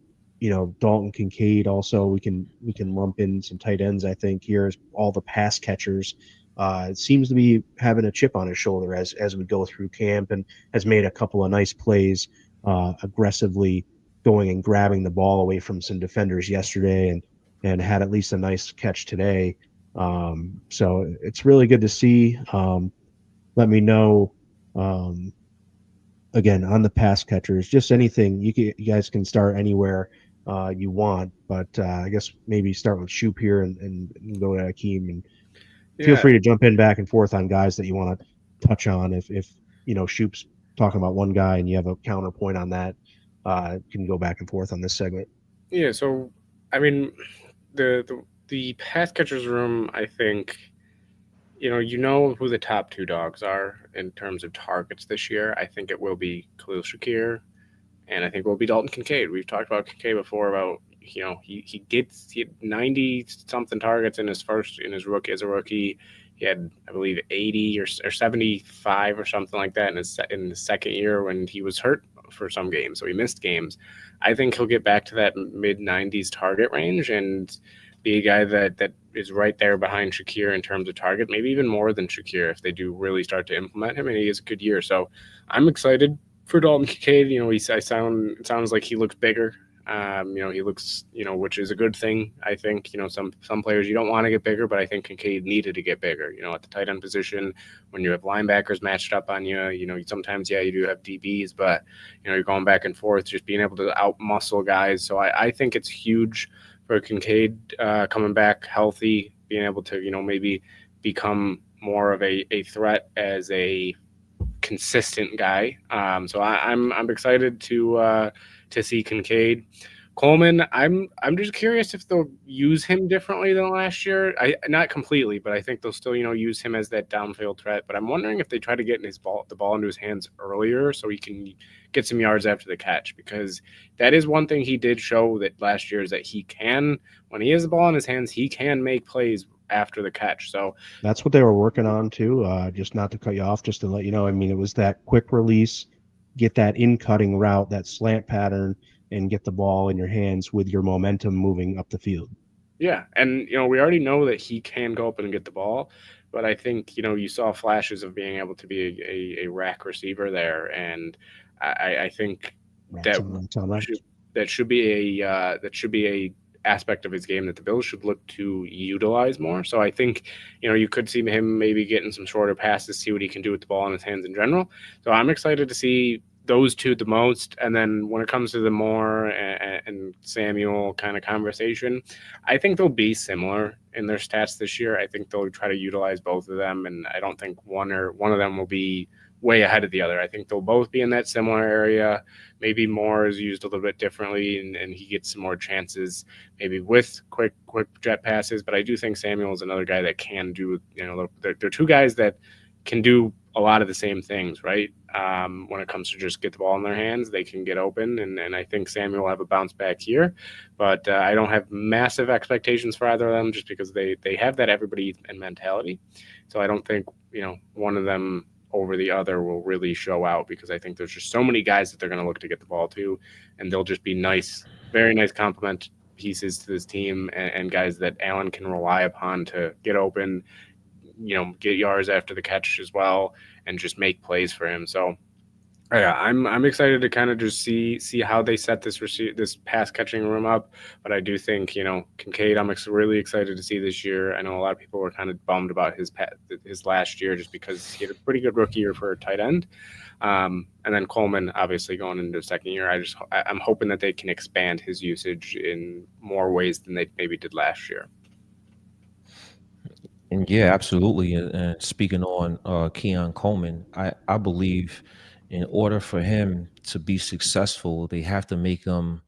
Dalton Kincaid also we can lump in some tight ends, I think, here as all the pass catchers. It seems to be having a chip on his shoulder as we go through camp, and has made a couple of nice plays aggressively going and grabbing the ball away from some defenders yesterday, and had at least a nice catch today. So it's really good to see. Let me know um, again on the pass catchers, just anything you guys can start anywhere you want, but I guess maybe start with Shoop here, and go to Akeem, and feel Yeah, free to jump in back and forth on guys that you want to touch on. If Shoop's talking about one guy and you have a counterpoint on that, can go back and forth on this segment. yeah. So, I mean, the pass catchers room, I think, who the top two dogs are in terms of targets this year. I think it will be Khalil Shakir, and I think it will be Dalton Kincaid. We've talked about Kincaid before about he had 90 something targets in his rookie as a rookie. He had, I believe, 80 or 75 or something like that in the second year when he was hurt for some games, so he missed games. I think he'll get back to that mid 90s target range and be a guy that is right there behind Shakir in terms of target, maybe even more than Shakir if they do really start to implement him and he has a good year. So I'm excited for Dalton Kincaid. It sounds like he looks bigger. He looks, which is a good thing. I think, some players you don't want to get bigger, but I think Kincaid needed to get bigger. At the tight end position, when you have linebackers matched up on you, sometimes you do have DBs, but you're going back and forth, just being able to out muscle guys. So I think it's huge for Kincaid coming back healthy, being able to, maybe become more of a threat as a consistent guy. So I'm excited to see Kincaid. Coleman, I'm just curious if they'll use him differently than last year. I not completely, but I think they'll still use him as that downfield threat. But I'm wondering if they try to get the ball into his hands earlier so he can get some yards after the catch, because that is one thing he did show that last year is that he can, when he has the ball in his hands, he can make plays after the catch. So That's what they were working on too. Just not to cut you off, just to let you know. I mean, it was that quick release, get that in cutting route, that slant pattern, and get the ball in your hands with your momentum moving up the field. yeah, and we already know that he can go up and get the ball, but I think you saw flashes of being able to be a rack receiver there, and I think Rats that on rats on rats. should that should be a aspect of his game that the Bills should look to utilize more. So I think you could see him maybe getting some shorter passes, see what he can do with the ball in his hands in general. So I'm excited to see those two the most. And then when it comes to the Moore and Samuel kind of conversation, I think they'll be similar in their stats this year. I think they'll try to utilize both of them, and I don't think one of them will be way ahead of the other. I think they'll both be in that similar area. Maybe Moore is used a little bit differently, and he gets some more chances, maybe with quick jet passes. But I do think Samuel is another guy that can do. They're two guys that can do a lot of the same things, right? When it comes to just get the ball in their hands, they can get open, and I think Samuel will have a bounce back here. But I don't have massive expectations for either of them, just because they have that everybody and mentality. So I don't think one of them over the other will really show out, because I think there's just so many guys that they're going to look to get the ball to, and they'll just be nice, very nice complement pieces to this team, and guys that Allen can rely upon to get open, get yards after the catch as well, and just make plays for him. So yeah, I'm excited to kind of just see how they set this pass catching room up. But I do think Kincaid, I'm really excited to see this year. I know a lot of people were kind of bummed about his last year, just because he had a pretty good rookie year for a tight end. And then Coleman, obviously going into the second year, I'm hoping that they can expand his usage in more ways than they maybe did last year. And yeah, absolutely. And speaking on Keon Coleman, I believe in order for him to be successful, they have to make him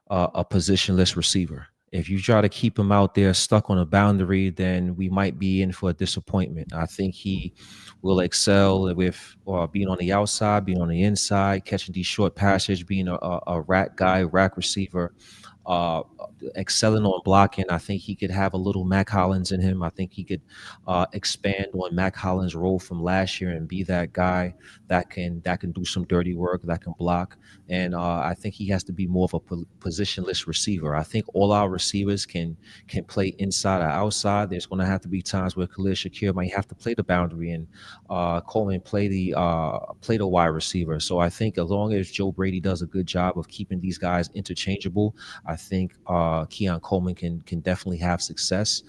a positionless receiver. If you try to keep him out there stuck on a boundary, then we might be in for a disappointment. I think he will excel with being on the outside, being on the inside, catching these short passes, being a rack guy, rack receiver, uh, excelling on blocking. I think he could have a little Mac Hollins in him. I think he could expand on Mac Hollins' role from last year and be that guy that can do some dirty work, that can block. And I think he has to be more of a positionless receiver. I think all our receivers can play inside or outside. There's going to have to be times where Khalil Shakir might have to play the boundary, and Coleman play the wide receiver. So I think as long as Joe Brady does a good job of keeping these guys interchangeable, I think Keon Coleman can definitely have success.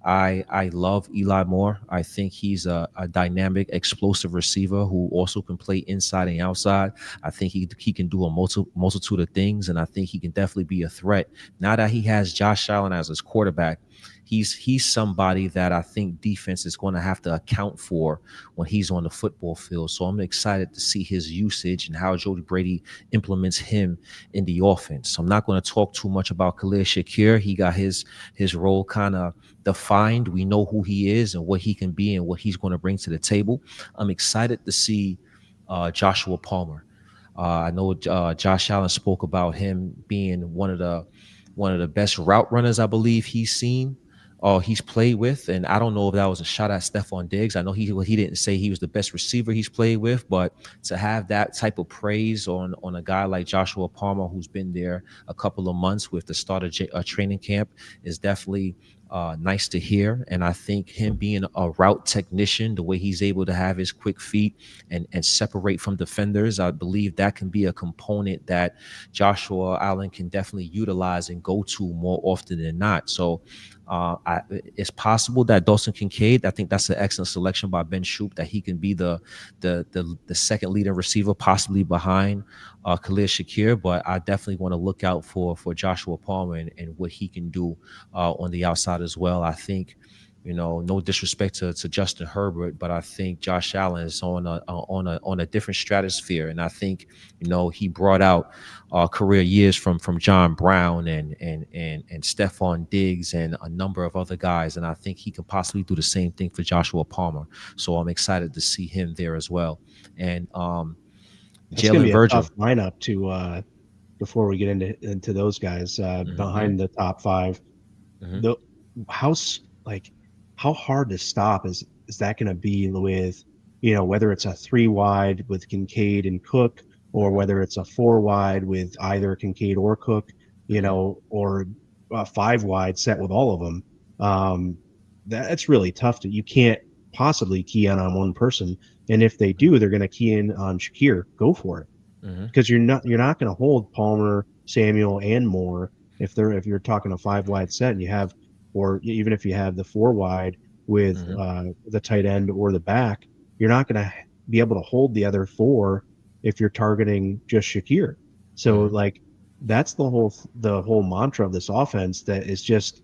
I love Eli Moore. I think he's a dynamic, explosive receiver who also can play inside and outside. I think he can do a multitude of things, and I think he can definitely be a threat. Now that he has Josh Allen as his quarterback, he's somebody that I think defense is going to have to account for when he's on the football field. So I'm excited to see his usage and how Joe Brady implements him in the offense. So I'm not going to talk too much about Khalil Shakir. He got his role kind of defined. We know who he is and what he can be and what he's going to bring to the table. I'm excited to see Joshua Palmer. I know Josh Allen spoke about him being one of the best route runners I believe he's seen or he's played with. And I don't know if that was a shot at Stephon Diggs. I know he didn't say he was the best receiver he's played with, but to have that type of praise on a guy like Joshua Palmer, who's been there a couple of months with the start of training camp, is definitely nice to hear. And I think him being a route technician, the way he's able to have his quick feet and separate from defenders, I believe that can be a component that Joshua Allen can definitely utilize and go to more often than not. So it's possible that Dawson Kincaid, I think that's an excellent selection by Ben Shoop, that he can be the second leading receiver, possibly behind Khalil Shakir. But I definitely want to look out for Joshua Palmer and what he can do on the outside as well. I think, no disrespect to Justin Herbert, but I think Josh Allen is on a different stratosphere, and I think he brought out career years from John Brown and Stephon Diggs and a number of other guys, and I think he could possibly do the same thing for Joshua Palmer. So I'm excited to see him there as well. And it's going to Jalen be a Virgil. tough lineup to before we get into those guys behind the top five. The how hard to stop is that going to be with whether it's a 3 wide with Kincaid and Cook, or whether it's a 4 wide with either Kincaid or Cook, or a 5 wide set with all of them. That's really tough. You can't possibly key in on one person, and if they do, they're going to key in on Shakir. Go for it, because you're not going to hold Palmer, Samuel, and Moore if you're talking a 5 wide set, and you have, or even if you have the 4 wide with the tight end or the back, you're not going to be able to hold the other 4 if you're targeting just Shakir. So that's the whole mantra of this offense that is just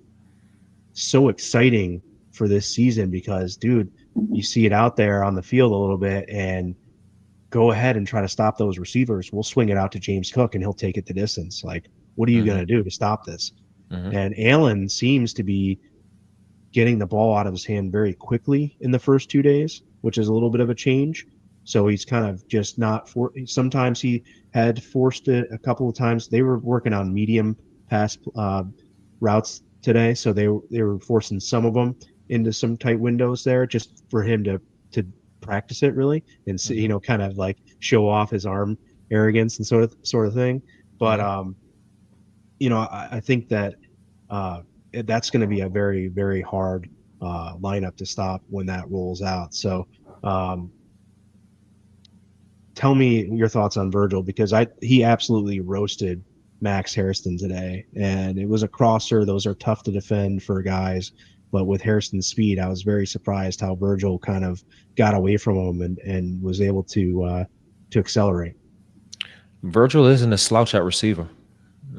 so exciting for this season, because dude, you see it out there on the field a little bit, and go ahead and try to stop those receivers. We'll swing it out to James Cook and he'll take it the distance. Like, what are you going to do to stop this? And Allen seems to be getting the ball out of his hand very quickly in the first 2 days, which is a little bit of a change. So he's kind of just not sometimes he had forced it a couple of times. They were working on medium pass routes today, so they were forcing some of them into some tight windows there just for him to practice it really and see, kind of like show off his arm arrogance and sort of thing. But I think that that's going to be a very, very hard lineup to stop when that rolls out. So tell me your thoughts on Virgil, because he absolutely roasted Max Hairston today, and it was a crosser. Those are tough to defend for guys, but with Hairston's speed, I was very surprised how Virgil kind of got away from him and was able to accelerate. Virgil isn't a slouch at receiver.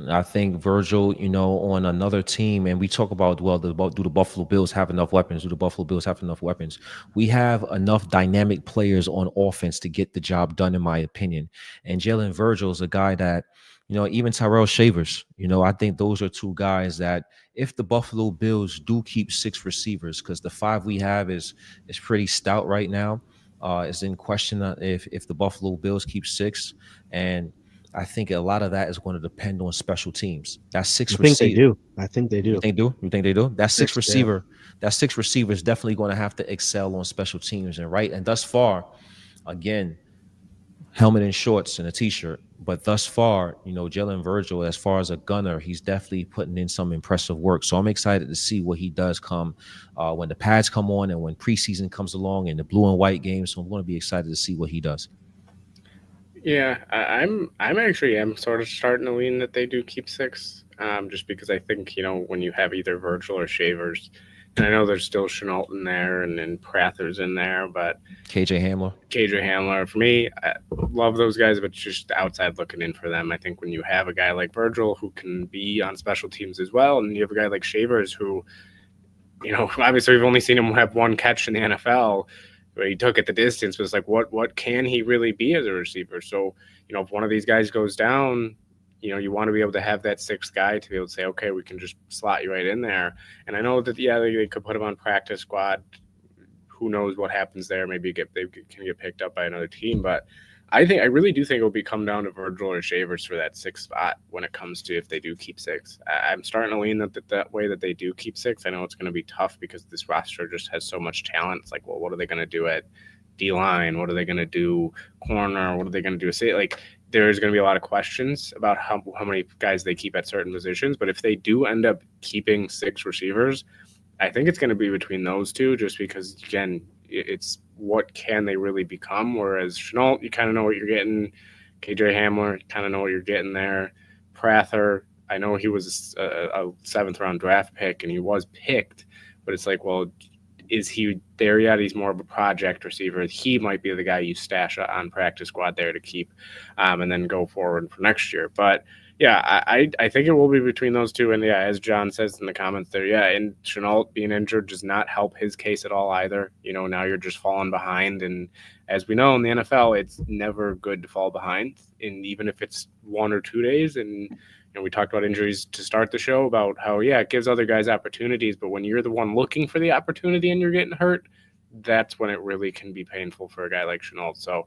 I think Virgil, on another team, and we talk about, well, do the Buffalo Bills have enough weapons? Do the Buffalo Bills have enough weapons? We have enough dynamic players on offense to get the job done, in my opinion. And Jalen Virgil is a guy that, even Tyrell Shavers, I think those are two guys that if the Buffalo Bills do keep 6 receivers, because the 5 we have is pretty stout right now, is in question if the Buffalo Bills keep 6. And I think a lot of that is going to depend on special teams. That 6 receiver. I think they do. I think they do. You think they do? That 6 receiver. Yeah. That 6 receiver is definitely going to have to excel on special teams. And thus far, again, helmet and shorts and a t-shirt. But thus far, Jalen Virgil, as far as a gunner, he's definitely putting in some impressive work. So I'm excited to see what he does come when the pads come on and when preseason comes along and the blue and white games. So I'm going to be excited to see what he does. Yeah, I'm actually sort of starting to lean that they do keep 6, just because I think, when you have either Virgil or Shavers, and I know there's still Chenault in there and Prather's in there, but KJ Hamler, for me, I love those guys, but just outside looking in for them. I think when you have a guy like Virgil who can be on special teams as well, and you have a guy like Shavers who, obviously we've only seen him have 1 catch in the NFL, where he took it the distance, but it's like, what can he really be as a receiver? So, if one of these guys goes down, you want to be able to have that 6th guy to be able to say, okay, we can just slot you right in there. And I know that, they could put him on practice squad. Who knows what happens there? Maybe they can get picked up by another team, but I really do think it will come down to Virgil or Shavers for that 6th spot when it comes to if they do keep 6. I'm starting to lean that way that they do keep 6. I know it's going to be tough because this roster just has so much talent. It's like, well, what are they going to do at D-line? What are they going to do corner? What are they going to do? Say, like, there's going to be a lot of questions about how many guys they keep at certain positions. But if they do end up keeping 6 receivers, I think it's going to be between those 2, just because, again, it's what can they really become? Whereas Chenault, you kind of know what you're getting. KJ Hamler, you kind of know what you're getting there. Prather, I know he was a 7th round draft pick and he was picked, but it's like, well, is he there yet? He's more of a project receiver. He might be the guy you stash on practice squad there to keep and then go forward for next year. But yeah, I think it will be between those 2. And yeah, as John says in the comments there, and Chenault being injured does not help his case at all either. Now you're just falling behind. And as we know in the NFL, it's never good to fall behind. And even if it's 1 or 2 days, and we talked about injuries to start the show about how, it gives other guys opportunities. But when you're the one looking for the opportunity and you're getting hurt, that's when it really can be painful for a guy like Chenault. So,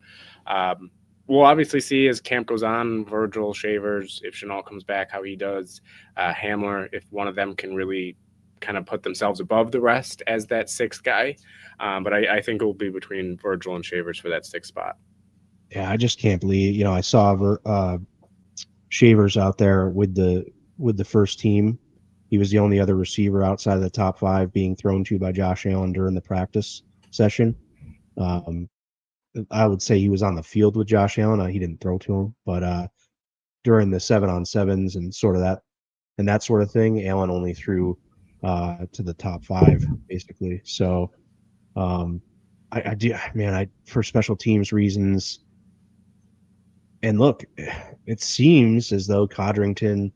we'll obviously see as camp goes on, Virgil, Shavers, if Chenault comes back, how he does. Hamler, if one of them can really kind of put themselves above the rest as that 6th guy. But I think it will be between Virgil and Shavers for that 6th spot. Yeah, I just can't believe, I saw Shavers out there with the first team. He was the only other receiver outside of the top 5 being thrown to by Josh Allen during the practice session. I would say he was on the field with Josh Allen. He didn't throw to him, but during the 7-on-7s and sort of that sort of thing, Allen only threw to the top 5 basically. So I do, man, for special teams reasons. And look, it seems as though Brandon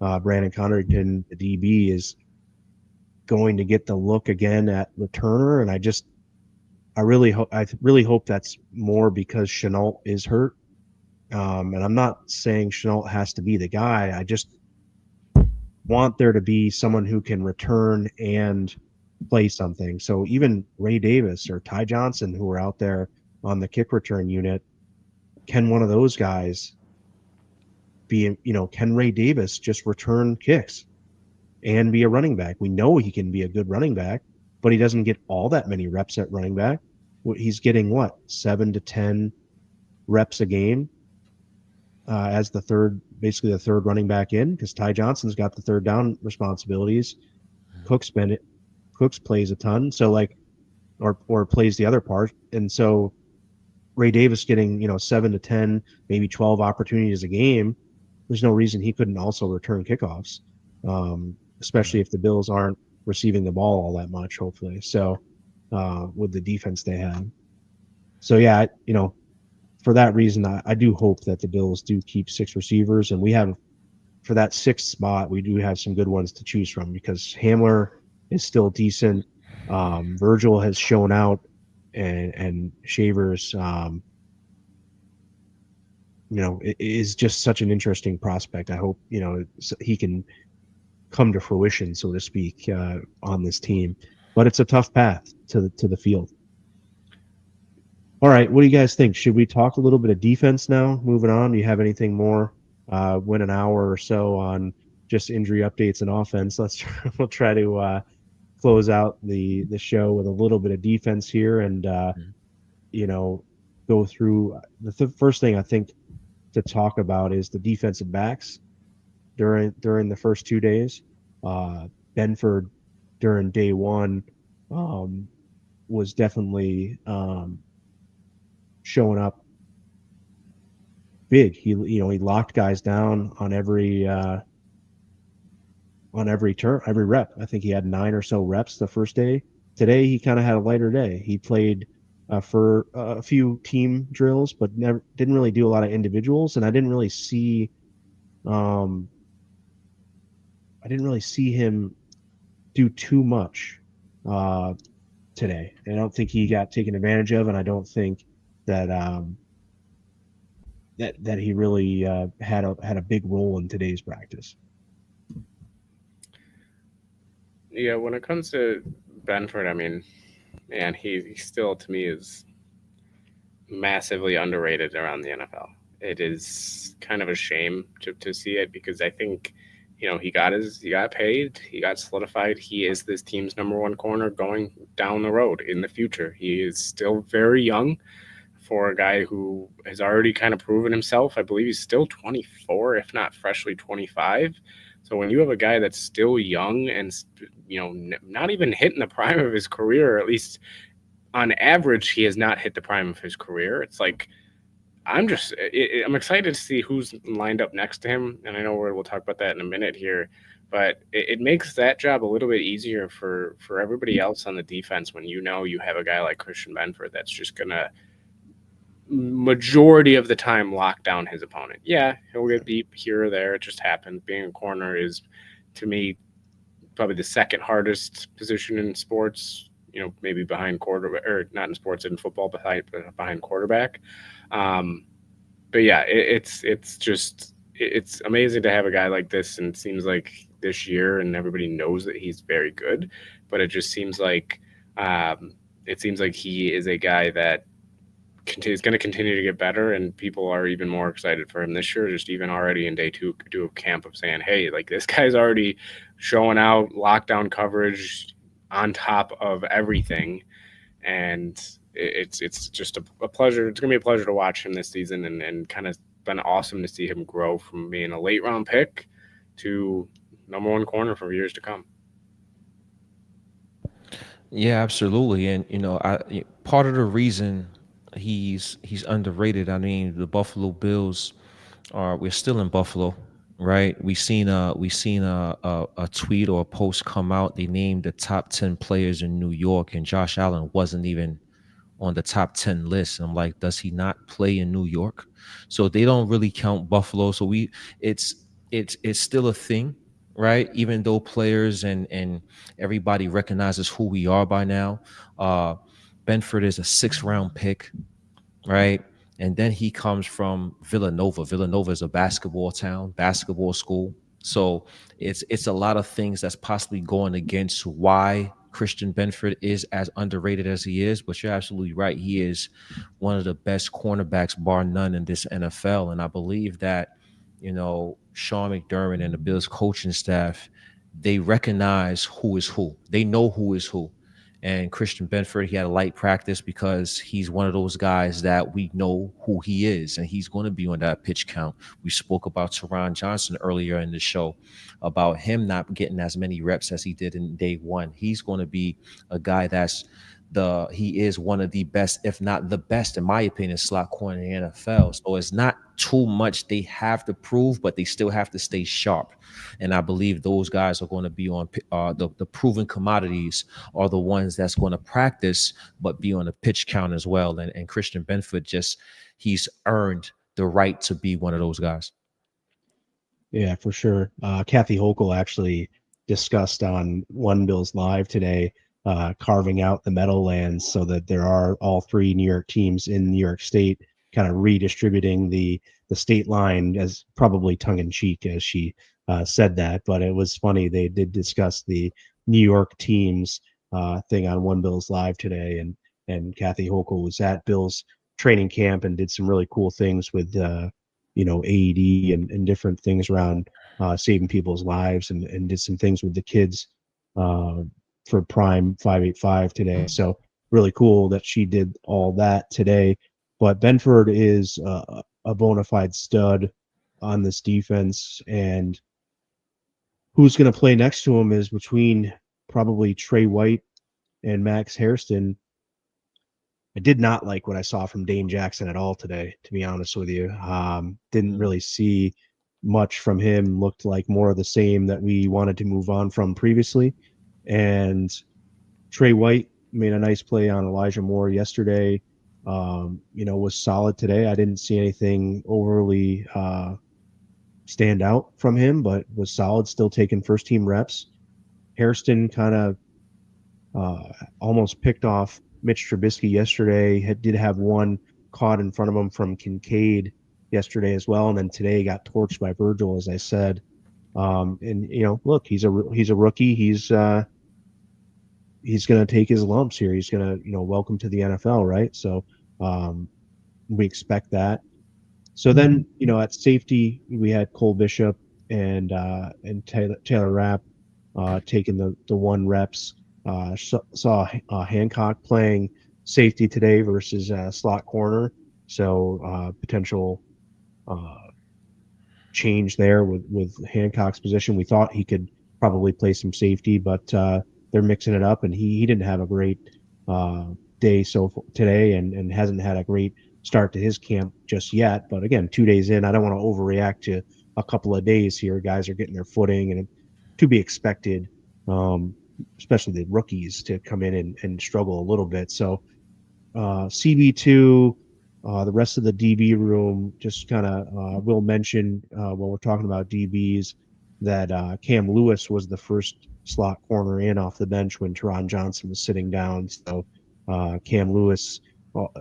Codrington, the DB, is going to get the look again at returner, and I just I really hope that's more because Chenault is hurt. And I'm not saying Chenault has to be the guy. I just want there to be someone who can return and play something. So even Ray Davis or Ty Johnson, who are out there on the kick return unit, can one of those guys be, can Ray Davis just return kicks and be a running back? We know he can be a good running back, but he doesn't get all that many reps at running back. He's getting what, 7 to 10 reps a game as basically the third running back in, because Ty Johnson's got the third down responsibilities. Cook's been Cooks plays a ton, so like, or plays the other part, and so Ray Davis getting 7 to 10, maybe 12 opportunities a game. There's no reason he couldn't also return kickoffs, especially if the Bills aren't receiving the ball all that much. Hopefully, so with the defense they have. So yeah, for that reason, I do hope that the Bills do keep 6 receivers, and we have for that sixth spot, we do have some good ones to choose from because Hamler is still decent. Virgil has shown out, and Shavers, is just such an interesting prospect. I hope he can come to fruition, so to speak, on this team. But it's a tough path to the field. All right, what do you guys think? Should we talk a little bit of defense now? Moving on, do you have anything more? Went an hour or so on just injury updates and offense. We'll try to close out the show with a little bit of defense here, and go through the first thing I think to talk about is the defensive backs during the first 2 days. Benford during day one was definitely showing up big. He locked guys down on every every rep. I think he had 9 or so reps the first day. Today he kind of had a lighter day. He played for a few team drills, but didn't really do a lot of individuals. And I didn't really see him do too much today. I don't think he got taken advantage of, and I don't think that that he really had a big role in today's practice. Yeah, when it comes to Benford, I mean, man, he still to me is massively underrated around the NFL. It is kind of a shame to see it because I think, he got paid, he got solidified. He is this team's number one corner going down the road in the future. He is still very young for a guy who has already kind of proven himself. I believe he's still 24, if not freshly 25. So when you have a guy that's still young and not even hitting the prime of his career, or at least on average, he has not hit the prime of his career. It's like I'm excited to see who's lined up next to him, and I know we'll talk about that in a minute here. But it makes that job a little bit easier for everybody else on the defense when you have a guy like Christian Benford that's just gonna majority of the time lock down his opponent. Yeah, he'll get deep here or there. It just happens. Being a corner is, to me, probably the second hardest position in sports. Maybe behind quarterback, or not in sports, in football, behind quarterback. But yeah, it's amazing to have a guy like this, and it seems like this year, and everybody knows that he's very good. But it just seems like he is a guy that is going to continue to get better, and people are even more excited for him this year, just even already in day two of camp, of saying, hey, like, this guy's already showing out lockdown coverage on top of everything. And it's just a pleasure. It's going to be a pleasure to watch him this season, and kind of been awesome to see him grow from being a late round pick to number one corner for years to come. Yeah, absolutely. And part of the reason he's underrated. I mean, the Buffalo Bills we're still in Buffalo, right? We seen a tweet or a post come out. They named the top 10 players in New York, and Josh Allen wasn't even on the top 10 list. And I'm like, does he not play in New York? So they don't really count Buffalo. So it's still a thing, right? Even though players and everybody recognizes who we are by now. Benford is a 6th-round pick, right? And then he comes from Villanova. Villanova is a basketball town, basketball school. So it's a lot of things that's possibly going against why Christian Benford is as underrated as he is. But you're absolutely right. He is one of the best cornerbacks, bar none, in this NFL. And I believe that, Sean McDermott and the Bills coaching staff, they recognize who is who. They know who is who. And Christian Benford, he had a light practice because he's one of those guys that we know who he is, and he's going to be on that pitch count. We spoke about Teron Johnson earlier in the show about him not getting as many reps as he did in day one. He's going to be a guy he is one of the best, if not the best, in my opinion, slot corner in the NFL. So it's not too much they have to prove, but they still have to stay sharp. And I believe those guys are going to be on the proven commodities are the ones that's going to practice, but be on the pitch count as well. And Christian Benford he's earned the right to be one of those guys. Yeah, for sure. Kathy Hochul actually discussed on One Bills Live today, carving out the Meadowlands so that there are all three New York teams in New York State, kind of redistributing the state line, as probably tongue in cheek as she said that. But it was funny. They did discuss the New York teams thing on One Bills Live today, and Kathy Hochul was at Bills training camp and did some really cool things with AED and different things around saving people's lives, and did some things with the kids uh, for Prime 585 today. So really cool that she did all that today. But Benford is a bona fide stud on this defense, and who's going to play next to him is between probably Trey White and Max Hairston. I did not like what I saw from Dane Jackson at all today, to be honest with you. Didn't really see much from him. Looked like more of the same that we wanted to move on from previously. And Trey White made a nice play on Elijah Moore yesterday. Was solid today. I didn't see anything overly stand out from him, but was solid, still taking first team reps. Hairston kind of almost picked off Mitch Trubisky yesterday. Did have one caught in front of him from Kincaid yesterday as well, and then today got torched by Virgil, as I said. Look, he's a rookie. He's going to take his lumps here. He's going to welcome to the NFL, right? So we expect that. So then at safety we had Cole Bishop and Taylor Rapp taking the one reps. Saw Hancock playing safety today versus slot corner, so potential change there with Hancock's position. We thought he could probably play some safety, but they're mixing it up, and he didn't have a great day today, and hasn't had a great start to his camp just yet. But again, 2 days in, I don't want to overreact to a couple of days here. Guys are getting their footing, and to be expected. Especially the rookies to come in and struggle a little bit. So CB2, the rest of the DB room, just kind of will mention when we're talking about DBs that Cam Lewis was the first slot corner in off the bench when Teron Johnson was sitting down. So Cam Lewis,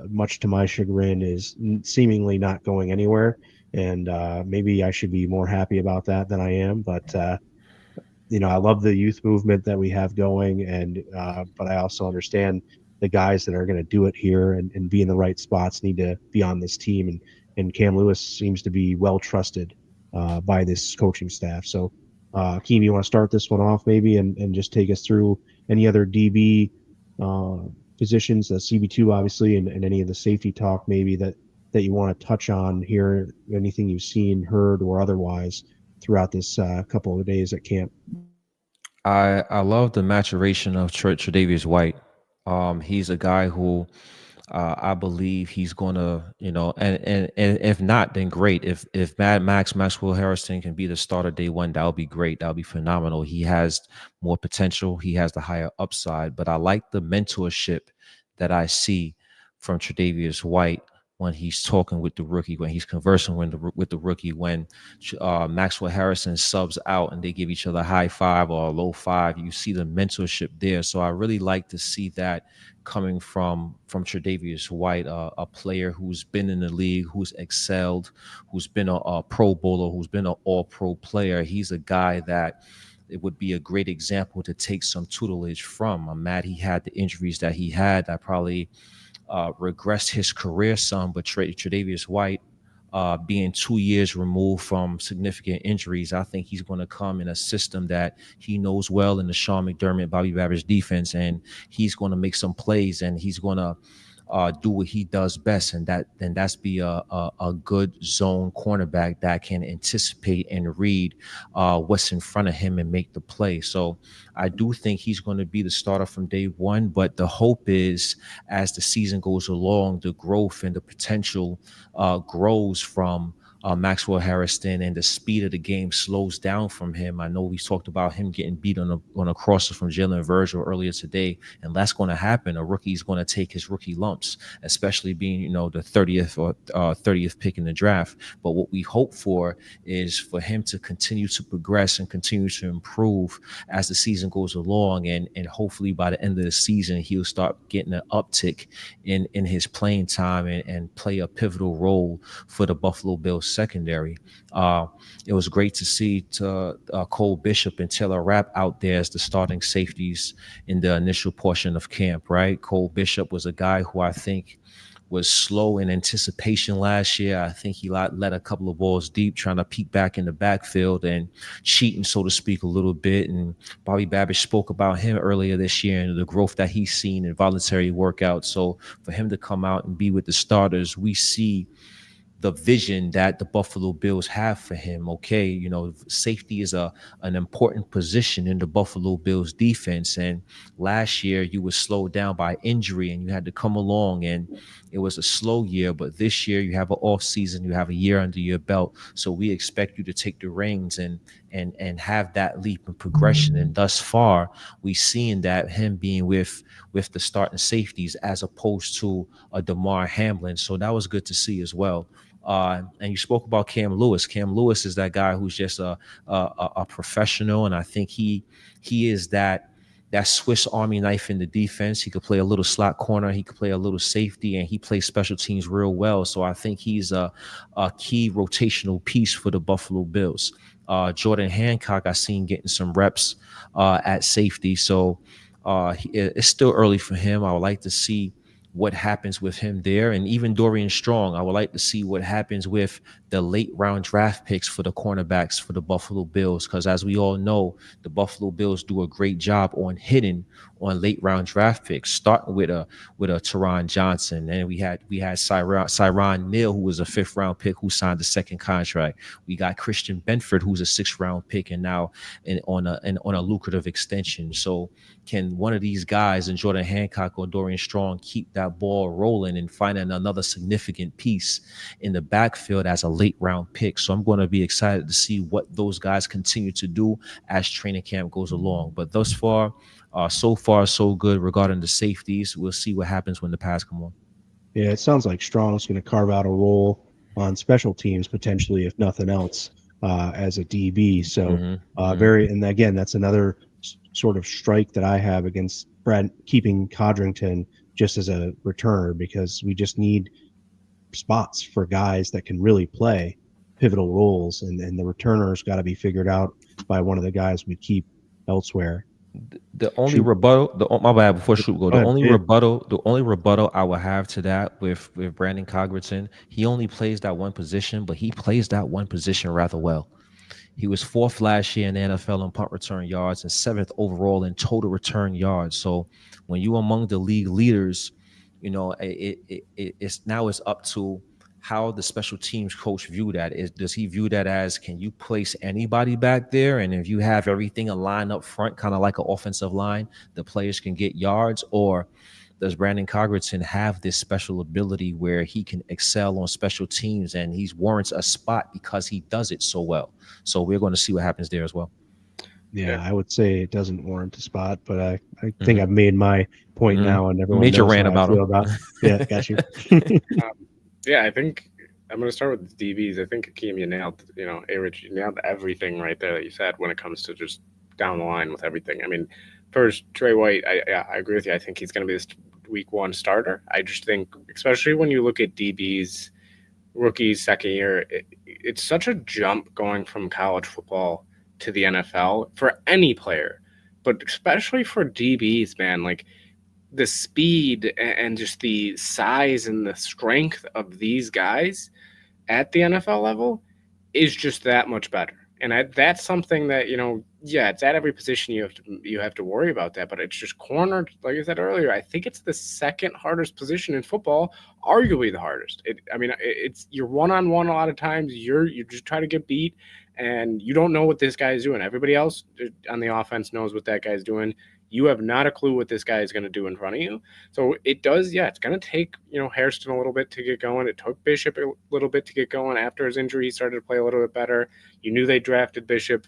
much to my chagrin, is seemingly not going anywhere. And maybe I should be more happy about that than I am. But I love the youth movement that we have going, and but I also understand the guys that are going to do it here and be in the right spots need to be on this team, and Cam Lewis seems to be well trusted by this coaching staff. So, Keem, you want to start this one off maybe and just take us through any other DB positions, CB2 obviously, and any of the safety talk maybe that you want to touch on here, anything you've seen, heard, or otherwise throughout this couple of days at camp. I love the maturation of Tre'Davious White. He's a guy who I believe he's going to, and if not, then great. If Maxwell Harrison can be the starter day one, that would be great. That would be phenomenal. He has more potential. He has the higher upside. But I like the mentorship that I see from Tre'Davious White when he's talking with the rookie, when he's conversing with the rookie, when Maxwell Harrison subs out and they give each other a high five or a low five. You see the mentorship there. So I really like to see that coming from Tre'Davious White, a player who's been in the league, who's excelled, who's been a Pro Bowler, who's been an All Pro player. He's a guy that it would be a great example to take some tutelage from. I'm mad he had the injuries that he had. That probably regressed his career some, but Tre'Davious White, being 2 years removed from significant injuries, I think he's going to come in a system that he knows well in the Sean McDermott, Bobby Babbage defense, and he's going to make some plays and he's going to do what he does best, and that's be a good zone cornerback that can anticipate and read what's in front of him and make the play. So I do think he's going to be the starter from day one, but the hope is as the season goes along, the growth and the potential grows from Maxwell Harrison, and the speed of the game slows down from him. I know we talked about him getting beat on a crosser from Jalen Virgil earlier today, and that's going to happen. A rookie is going to take his rookie lumps, especially being the 30th or 30th pick in the draft. But what we hope for is for him to continue to progress and continue to improve as the season goes along, and hopefully by the end of the season he'll start getting an uptick in his playing time and play a pivotal role for the Buffalo Bills secondary. It was great to see Cole Bishop and Taylor Rapp out there as the starting safeties in the initial portion of camp, right? Cole Bishop was a guy who I think was slow in anticipation last year. I think he let a couple of balls deep, trying to peek back in the backfield and cheating, so to speak, a little bit. And Bobby Babbage spoke about him earlier this year and the growth that he's seen in voluntary workouts. So for him to come out and be with the starters, we see the vision that the Buffalo Bills have for him. Okay, safety is an important position in the Buffalo Bills defense. And last year you were slowed down by injury and you had to come along, and it was a slow year. But this year you have an off season, you have a year under your belt. So we expect you to take the reins and have that leap in progression. And thus far, we seen that him being with the starting safeties as opposed to a DeMar Hamlin. So that was good to see as well. And you spoke about Cam Lewis. Cam Lewis is that guy who's just a professional, and I think he is that Swiss Army knife in the defense. He could play a little slot corner, he could play a little safety, and he plays special teams real well. So I think he's a key rotational piece for the Buffalo Bills. Jordan Hancock, I seen getting some reps at safety. So it's still early for him. I would like to see what happens with him there. And even Dorian Strong, I would like to see what happens with the late round draft picks for the cornerbacks for the Buffalo Bills. Because as we all know, the Buffalo Bills do a great job on hitting on late round draft picks, starting with a Teron Johnson. And we had Cyron Neal, who was a 5th round pick, who signed the 2nd contract. We got Christian Benford, who's a 6th round pick and now on a lucrative extension. So can one of these guys, in Jordan Hancock or Dorian Strong, keep that ball rolling and finding another significant piece in the backfield as a late round pick? So I'm going to be excited to see what those guys continue to do as training camp goes along. But thus far, so far, so good regarding the safeties. We'll see what happens when the pass come on. Yeah, it sounds like Strong's going to carve out a role on special teams, potentially, if nothing else, as a DB. So and again, that's another sort of strike that I have against Brad keeping Codrington just as a returner, because we just need spots for guys that can really play pivotal roles, and the returners got to be figured out by one of the guys we keep elsewhere. The only rebuttal, my bad, before shoot go, the only rebuttal I would have to that with Brandon Cogburn, he only plays that one position, but he plays that one position rather well. He was 4th last year in the NFL in punt return yards and 7th overall in total return yards. So when you among the league leaders, it's up to how the special teams coach view that. Does he view that as, can you place anybody back there? And if you have everything aligned up front, kind of like an offensive line, the players can get yards? Or does Brandon Cogburn have this special ability where he can excel on special teams and he warrants a spot because he does it so well? So we're going to see what happens there as well. Yeah, I would say it doesn't warrant a spot, but I think I've made my point now, and everyone Major knows rant how about I feel him. about. Yeah, got you. Yeah, I think I'm going to start with the DBs. I think Akeem, you nailed, ARich, you nailed everything right there that you said when it comes to just down the line with everything. I mean, first, Trey White, yeah, I agree with you. I think he's going to be this week one starter. I just think, especially when you look at DBs, rookies, second year, it's such a jump going from college football to the NFL for any player, but especially for DBs, man. Like, the speed and just the size and the strength of these guys at the NFL level is just that much better. And that's something that, yeah, it's at every position you have to worry about that, but it's just cornered. Like I said earlier, I think it's the second hardest position in football, arguably the hardest. I mean, it's you're one on one a lot of times. You just try to get beat, and you don't know what this guy is doing. Everybody else on the offense knows what that guy's doing. You have not a clue what this guy is going to do in front of you. So it does, yeah, it's going to take, Hairston a little bit to get going. It took Bishop a little bit to get going. After his injury, he started to play a little bit better. You knew they drafted Bishop.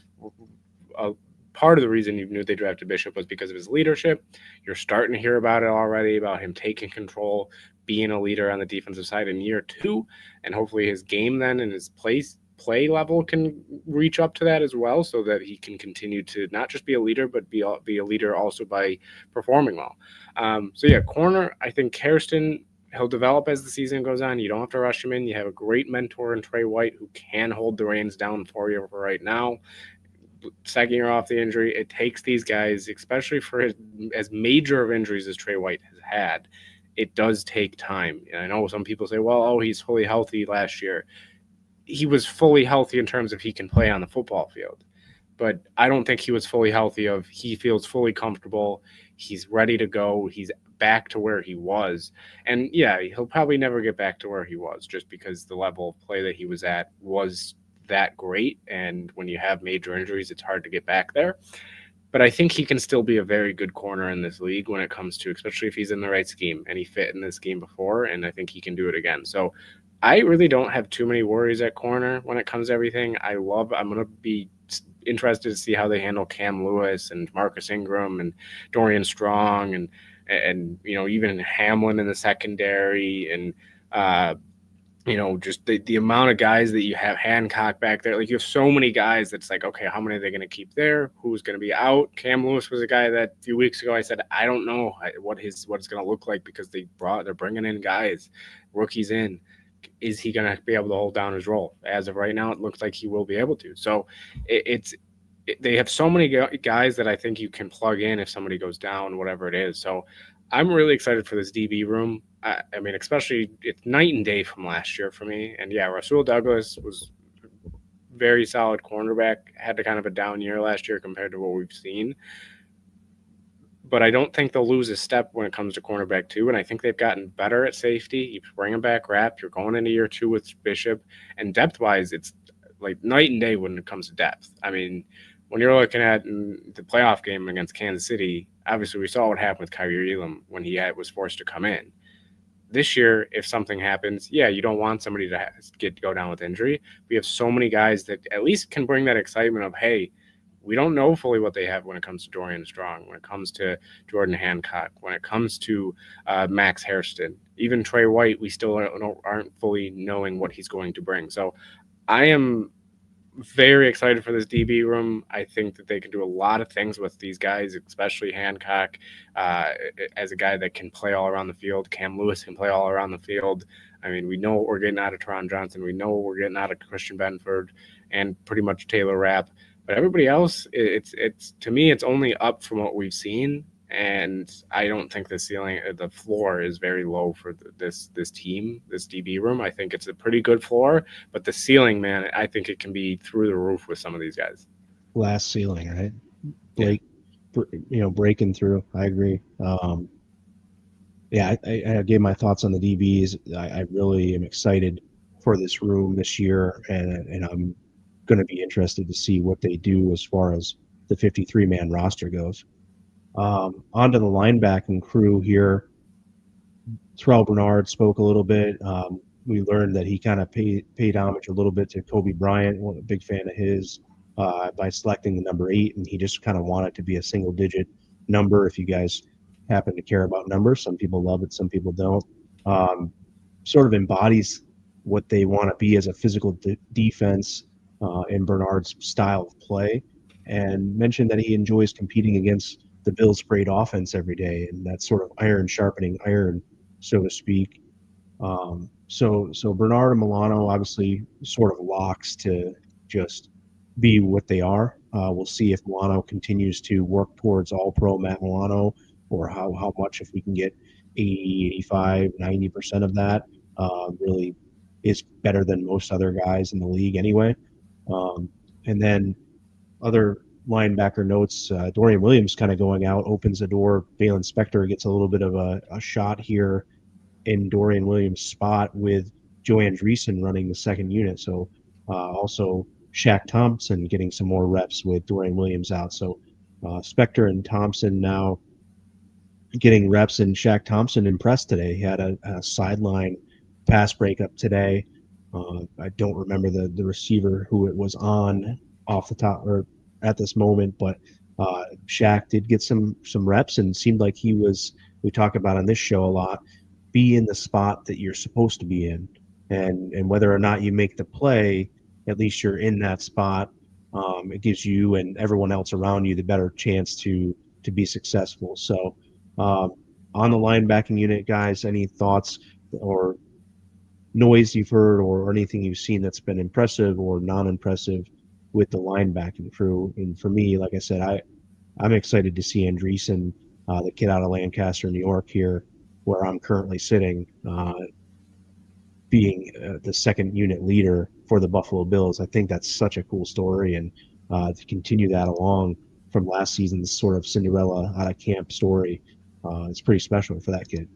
A part of the reason you knew they drafted Bishop was because of his leadership. You're starting to hear about it already, about him taking control, being a leader on the defensive side in year two, and hopefully his game then and his play level can reach up to that as well, so that he can continue to not just be a leader, but be a leader also by performing well. So yeah, corner. I think Hairston, he'll develop as the season goes on. You don't have to rush him in. You have a great mentor in Trey White who can hold the reins down for you for right now. Second year off the injury, it takes these guys, especially for as major of injuries as Trey White has had, it does take time. And I know some people say, well, oh, he's fully healthy last year. He was fully healthy in terms of he can play on the football field, but I don't think he was fully healthy of he feels fully comfortable. He's ready to go. He's back to where he was. And yeah, he'll probably never get back to where he was just because the level of play that he was at was that great. And when you have major injuries, it's hard to get back there. But I think he can still be a very good corner in this league when it comes to, especially if he's in the right scheme and he fit in this scheme before. And I think he can do it again. So I really don't have too many worries at corner when it comes to everything. I'm going to be interested to see how they handle Cam Lewis and Marcus Ingram and Dorian Strong and even Hamlin in the secondary and just the amount of guys that you have. Hancock back there. Like, you have so many guys that's like, okay, how many are they going to keep there? Who's going to be out? Cam Lewis was a guy that a few weeks ago I said, I don't know what it's going to look like because they're bringing in guys, rookies in. Is he going to be able to hold down his role? As of right now, it looks like he will be able to. So they have so many guys that I think you can plug in if somebody goes down, whatever it is. So I'm really excited for this DB room. I mean, especially it's night and day from last year for me. And yeah, Rasul Douglas was very solid cornerback, had to kind of a down year last year compared to what we've seen. But I don't think they'll lose a step when it comes to cornerback too. And I think they've gotten better at safety. You bring them back Rapp. You're going into year two with Bishop. And depth wise, it's like night and day when it comes to depth. I mean, when you're looking at the playoff game against Kansas City, obviously we saw what happened with Kyrie Elam when he was forced to come in. This year, if something happens, yeah, you don't want somebody to go down with injury. We have so many guys that at least can bring that excitement of, hey, we don't know fully what they have when it comes to Dorian Strong, when it comes to Jordan Hancock, when it comes to Max Hairston, even Trey White. We still aren't fully knowing what he's going to bring. So I am very excited for this DB room. I think that they can do a lot of things with these guys, especially Hancock, uh, as a guy that can play all around the field. Cam Lewis can play all around the field. I mean, we know what we're getting out of Teron Johnson. We know what we're getting out of Christian Benford and pretty much Taylor Rapp. But everybody else, it's to me, it's only up from what we've seen. And I don't think the floor is very low for this team, this DB room. I think it's a pretty good floor, but the ceiling, man, I think it can be through the roof with some of these guys. Glass ceiling, right? Blake, breaking through. I agree. Yeah, I gave my thoughts on the DBs. I really am excited for this room this year, and I'm going to be interested to see what they do as far as the 53-man roster goes. Onto the linebacking crew here. Terrell Bernard spoke a little bit. We learned that he kind of paid homage a little bit to Kobe Bryant, a big fan of his, by selecting the number 8, and he just kind of wanted to be a single-digit number. If you guys happen to care about numbers, some people love it, some people don't. Sort of embodies what they want to be as a physical defense in Bernard's style of play, and mentioned that he enjoys competing against the Bills' great offense every day, and that sort of iron sharpening iron, so to speak. So Bernard and Milano obviously sort of locks to just be what they are. We'll see if Milano continues to work towards all pro Matt Milano, or how much, if we can get 80, 85, 90% of that, really is better than most other guys in the league anyway. And then other linebacker notes, Dorian Williams kind of going out opens the door. Valen Spector gets a little bit of a shot here in Dorian Williams' spot with Joe Andreessen running the second unit. So also Shaq Thompson getting some more reps with Dorian Williams out. So Spector and Thompson now getting reps, and Shaq Thompson impressed today. He had a sideline pass breakup today. I don't remember the receiver who it was on off the top or at this moment, but Shaq did get some reps and seemed like he was. We talk about on this show a lot. Be in the spot that you're supposed to be in, and whether or not you make the play, at least you're in that spot. It gives you and everyone else around you the better chance to be successful. So on the linebacking unit, guys, any thoughts or noise you've heard or anything you've seen that's been impressive or non-impressive with the linebacking crew? And for me, like I said, I'm excited to see Andreessen, the kid out of Lancaster, New York here, where I'm currently sitting, being the second unit leader for the Buffalo Bills. I think that's such a cool story, and to continue that along from last season's sort of Cinderella out of camp story, it's pretty special for that kid.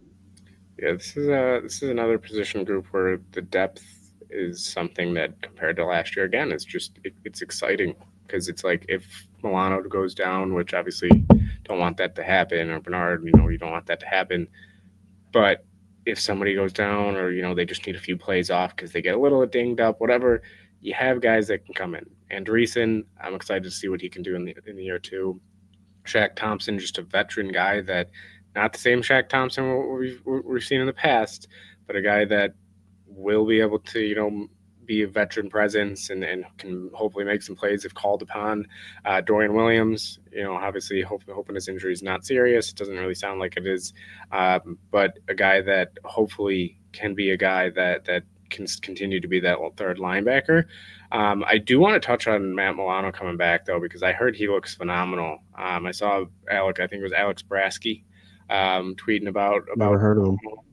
Yeah, this is another position group where the depth is something that compared to last year again, it's exciting because it's like if Milano goes down, which obviously don't want that to happen, or Bernard, you don't want that to happen. But if somebody goes down, or they just need a few plays off because they get a little dinged up, whatever, you have guys that can come in. Andreessen, I'm excited to see what he can do in the year two. Shaq Thompson, just a veteran guy that, not the same Shaq Thompson we've seen in the past, but a guy that will be able to, be a veteran presence and can hopefully make some plays if called upon. Dorian Williams, obviously hoping his injury is not serious. It doesn't really sound like it is, but a guy that hopefully can be a guy that can continue to be that third linebacker. I do want to touch on Matt Milano coming back though, because I heard he looks phenomenal. I saw I think it was Alex Brasky, tweeting about Never heard of him. Milano,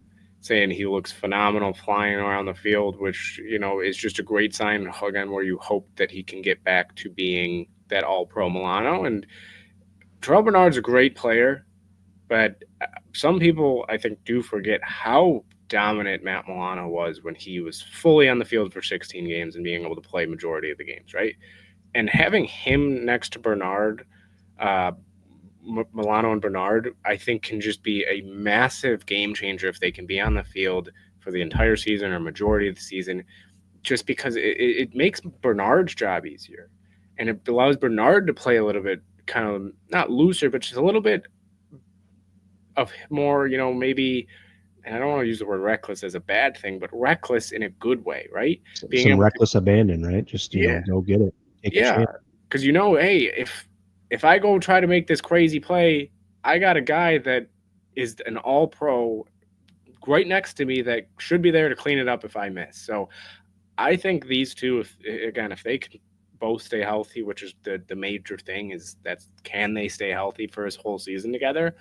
saying he looks phenomenal flying around the field, which is just a great sign again, where you hope that he can get back to being that All-Pro Milano. And Terrell Bernard's a great player, but some people I think do forget how dominant Matt Milano was when he was fully on the field for 16 games and being able to play majority of the games, right? And having him next to Bernard, uh, Milano and Bernard, I think can just be a massive game changer if they can be on the field for the entire season or majority of the season, just because it makes Bernard's job easier. And it allows Bernard to play a little bit kind of not looser, but just a little bit of more, maybe, and I don't want to use the word reckless as a bad thing, but reckless in a good way, right? Being Some able reckless abandon, right? Just yeah, go get it, take a yeah, chance. because hey, if I go try to make this crazy play, I got a guy that is an all pro right next to me that should be there to clean it up if I miss. So I think these two, if they can both stay healthy, which is the major thing, is that can they stay healthy for his whole season together?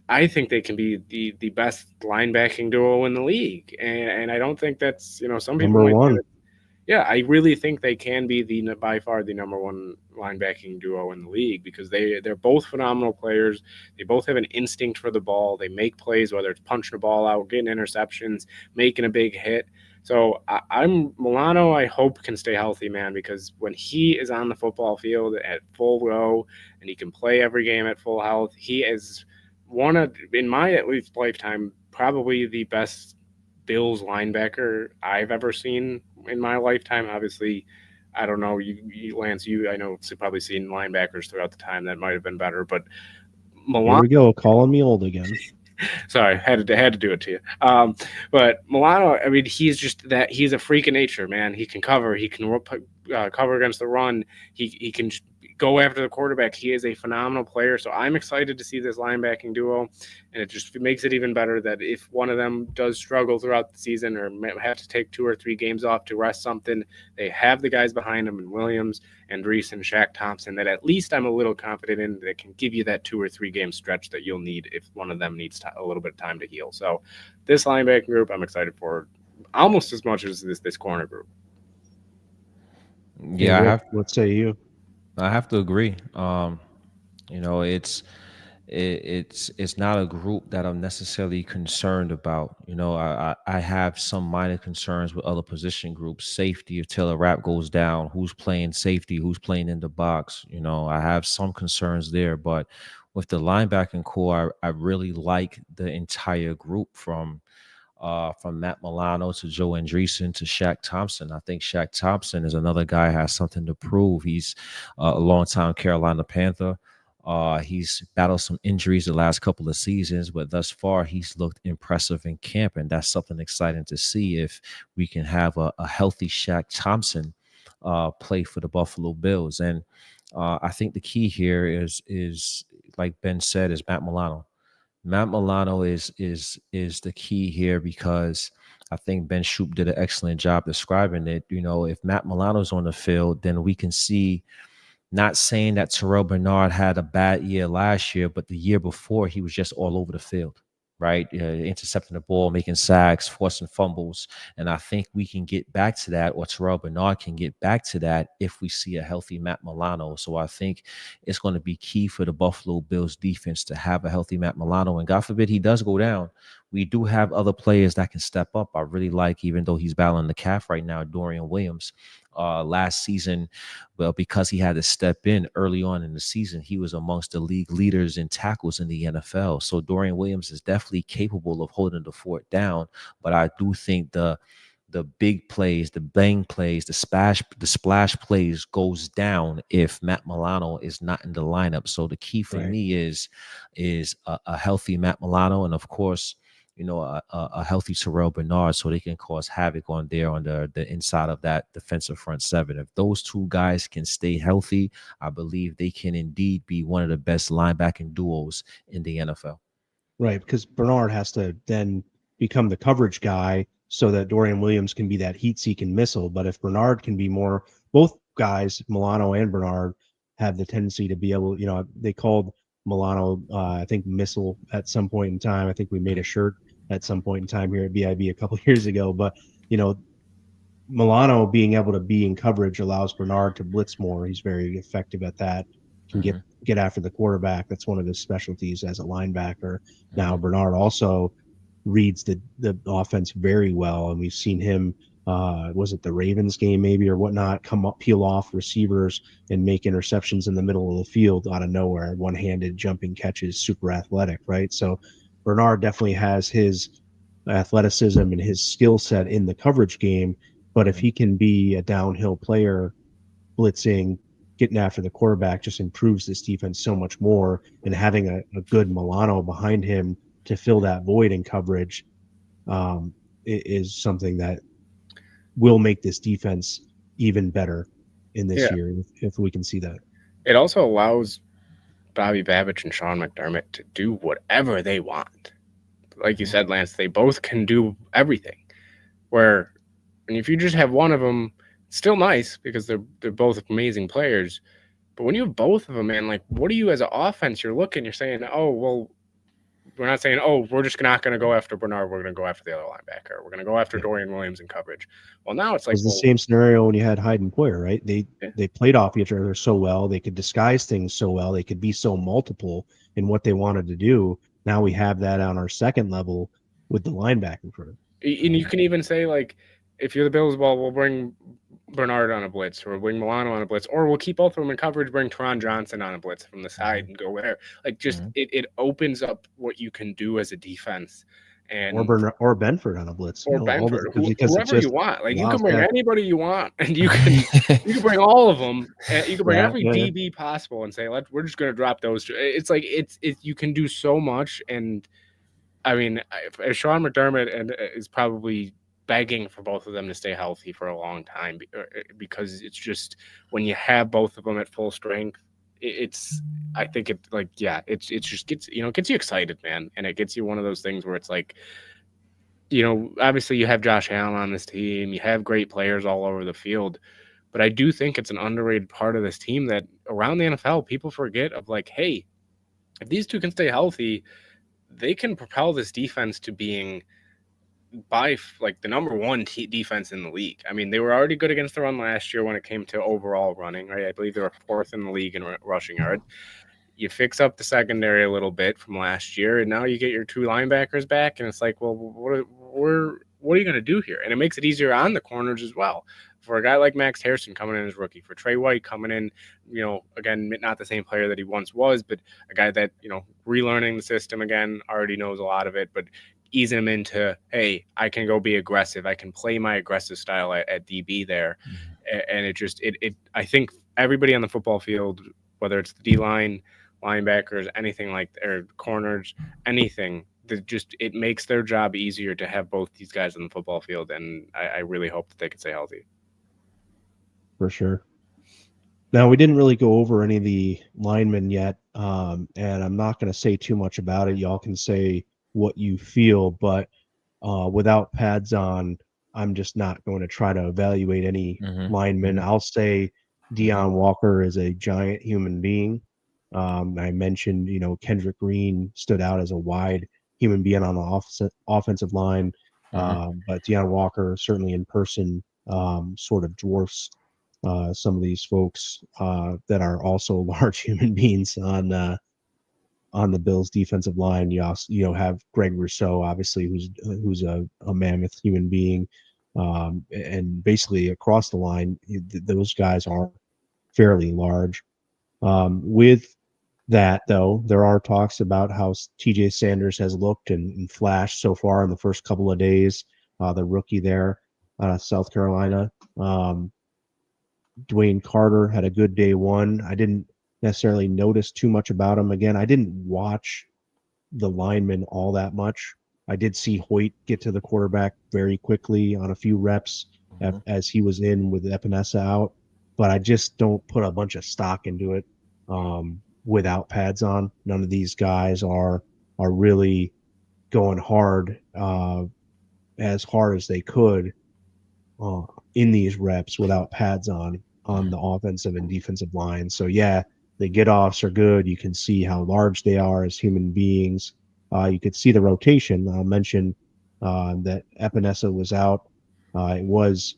I think they can be the best linebacking duo in the league, and I don't think that's some people Number might say one. that. Yeah, I really think they can be by far the number one linebacking duo in the league because they're both phenomenal players. They both have an instinct for the ball. They make plays, whether it's punching the ball out, getting interceptions, making a big hit. So I'm Milano. I hope can stay healthy, man, because when he is on the football field at full go and he can play every game at full health, he is one of, in my at least lifetime, probably the best Bills linebacker I've ever seen in my lifetime. Obviously, I don't know Lance. I know you've probably seen linebackers throughout the time that might have been better, but Here Milan. we go, calling me old again. Sorry, had to do it to you. But Milano, I mean, he's a freak of nature, man. He can cover. He can cover against the run. He can go after the quarterback. He is a phenomenal player. So I'm excited to see this linebacking duo, and it just makes it even better that if one of them does struggle throughout the season or have to take 2 or 3 games off to rest something, they have the guys behind them in Williams and Reese and Shaq Thompson that at least I'm a little confident in that can give you that 2 or 3 game stretch that you'll need if one of them needs a little bit of time to heal. So this linebacking group I'm excited for almost as much as this corner group. Hey, Yeah, Rick, what say you? I have to agree. You know, it's not a group that I'm necessarily concerned about. You know, I have some minor concerns with other position groups. Safety, if Taylor Rapp goes down, who's playing safety, who's playing in the box. You know, I have some concerns there, but with the linebacking core, I really like the entire group from Matt Milano to Joe Andreessen to Shaq Thompson. I think Shaq Thompson is another guy who has something to prove. He's a longtime Carolina Panther. He's battled some injuries the last couple of seasons, but thus far he's looked impressive in camp, and that's something exciting to see if we can have a healthy Shaq Thompson play for the Buffalo Bills. And I think the key here is like Ben said, is Matt Milano. Matt Milano is the key here because I think Ben Shoop did an excellent job describing it. You know, if Matt Milano's on the field, then we can see, not saying that Terrell Bernard had a bad year last year, but the year before he was just all over the field, right? Intercepting the ball, making sacks, forcing fumbles. And I think we can get back to that, or Terrell Bernard can get back to that if we see a healthy Matt Milano. So I think it's going to be key for the Buffalo Bills defense to have a healthy Matt Milano. And God forbid he does go down, we do have other players that can step up. I really like, even though he's battling the calf right now, Dorian Williams. Last season, well, because he had to step in early on in the season, he was amongst the league leaders in tackles in the NFL. So Dorian Williams is definitely capable of holding the fort down. But I do think the big plays, the bang plays, the splash plays goes down if Matt Milano is not in the lineup. So the key for Right. me is a healthy Matt Milano, and of course, you know, a healthy Terrell Bernard, so they can cause havoc on the inside of that defensive front seven. If those two guys can stay healthy, I believe they can indeed be one of the best linebacking duos in the NFL. Right, because Bernard has to then become the coverage guy so that Dorian Williams can be that heat-seeking missile. But if Bernard can be more, both guys, Milano and Bernard, have the tendency to be able, they called Milano, I think, missile at some point in time. I think we made a shirt at some point in time here at BIB a couple of years ago. But, Milano being able to be in coverage allows Bernard to blitz more. He's very effective at that. Can get after the quarterback. That's one of his specialties as a linebacker. Now Bernard also reads the offense very well, and we've seen him. Was it the Ravens game maybe or whatnot? Come up, peel off receivers and make interceptions in the middle of the field out of nowhere. One-handed jumping catches, super athletic, right? So Bernard definitely has his athleticism and his skill set in the coverage game. But if he can be a downhill player, blitzing, getting after the quarterback, just improves this defense so much more. And having a good Milano behind him to fill that void in coverage is something that will make this defense even better in this year if we can see that. It also allows Bobby Babbitt and Sean McDermott to do whatever they want. Like you said, Lance, they both can do everything. And if you just have one of them, it's still nice because they're both amazing players. But when you have both of them, man, like, what are you as an offense? You're saying, oh, well, we're not saying, oh, we're just not going to go after Bernard. We're going to go after the other linebacker. We're going to go after Dorian Williams in coverage. Well, now it's like, it was the same scenario when you had Hyde and Poyer, right? They played off each other so well. They could disguise things so well. They could be so multiple in what they wanted to do. Now we have that on our second level with the linebacking crew. And you can even say, like, if you're the Bills, well, we'll bring Bernard on a blitz, or bring Milano on a blitz, or we'll keep both of them in coverage, bring Teron Johnson on a blitz from the side and go there. Like, just it opens up what you can do as a defense. And or Benford on a blitz, or Benford, whoever you want. Like, you can bring anybody you want, and you can bring all of them. And you can bring every DB possible and say, we're just going to drop those two. It's like you can do so much, and I mean, Sean McDermott is probably begging for both of them to stay healthy for a long time because it's just when you have both of them at full strength, it's I think it like yeah, it's just gets it gets you excited, man, and it gets you one of those things where it's like obviously you have Josh Allen on this team, you have great players all over the field, but I do think it's an underrated part of this team that around the NFL people forget of like, hey, if these two can stay healthy, they can propel this defense to being like the number one defense in the league. I mean, they were already good against the run last year when it came to overall running, right? I believe they were fourth in the league in rushing yards. You fix up the secondary a little bit from last year, and now you get your two linebackers back, and it's like, well, what are you going to do here? And it makes it easier on the corners as well. For a guy like Max Harrison coming in as rookie, for Trey White coming in, again, not the same player that he once was, but a guy that, relearning the system again, already knows a lot of it, but easing him into, hey, I can go be aggressive. I can play my aggressive style at DB there. And I think everybody on the football field, whether it's the D-line, linebackers, anything like or corners, anything that it makes their job easier to have both these guys on the football field, and I really hope that they can stay healthy. For sure. Now, we didn't really go over any of the linemen yet, and I'm not going to say too much about it. Y'all can say what you feel, but without pads on, I'm just not going to try to evaluate any linemen. I'll say Deion Walker is a giant human being. I mentioned, Kendrick Green stood out as a wide human being on the offensive line, but Deion Walker certainly in person sort of dwarfs some of these folks that are also large human beings on the Bills' defensive line. You also, have Greg Rousseau, obviously, who's a mammoth human being, and basically across the line, those guys are fairly large. With that, though, there are talks about how TJ Sanders has looked and flashed so far in the first couple of days. The rookie there, South Carolina. Dwayne Carter had a good day one. I didn't necessarily notice too much about him. Again, I didn't watch the linemen all that much. I did see Hoyt get to the quarterback very quickly on a few reps as he was in with Epinesa out, but I just don't put a bunch of stock into it without pads on. None of these guys are really going hard as hard as they could in these reps without pads on the offensive and defensive line. So yeah, the get-offs are good. You can see how large they are as human beings. You could see the rotation. I'll mention that Epinesa was out. It was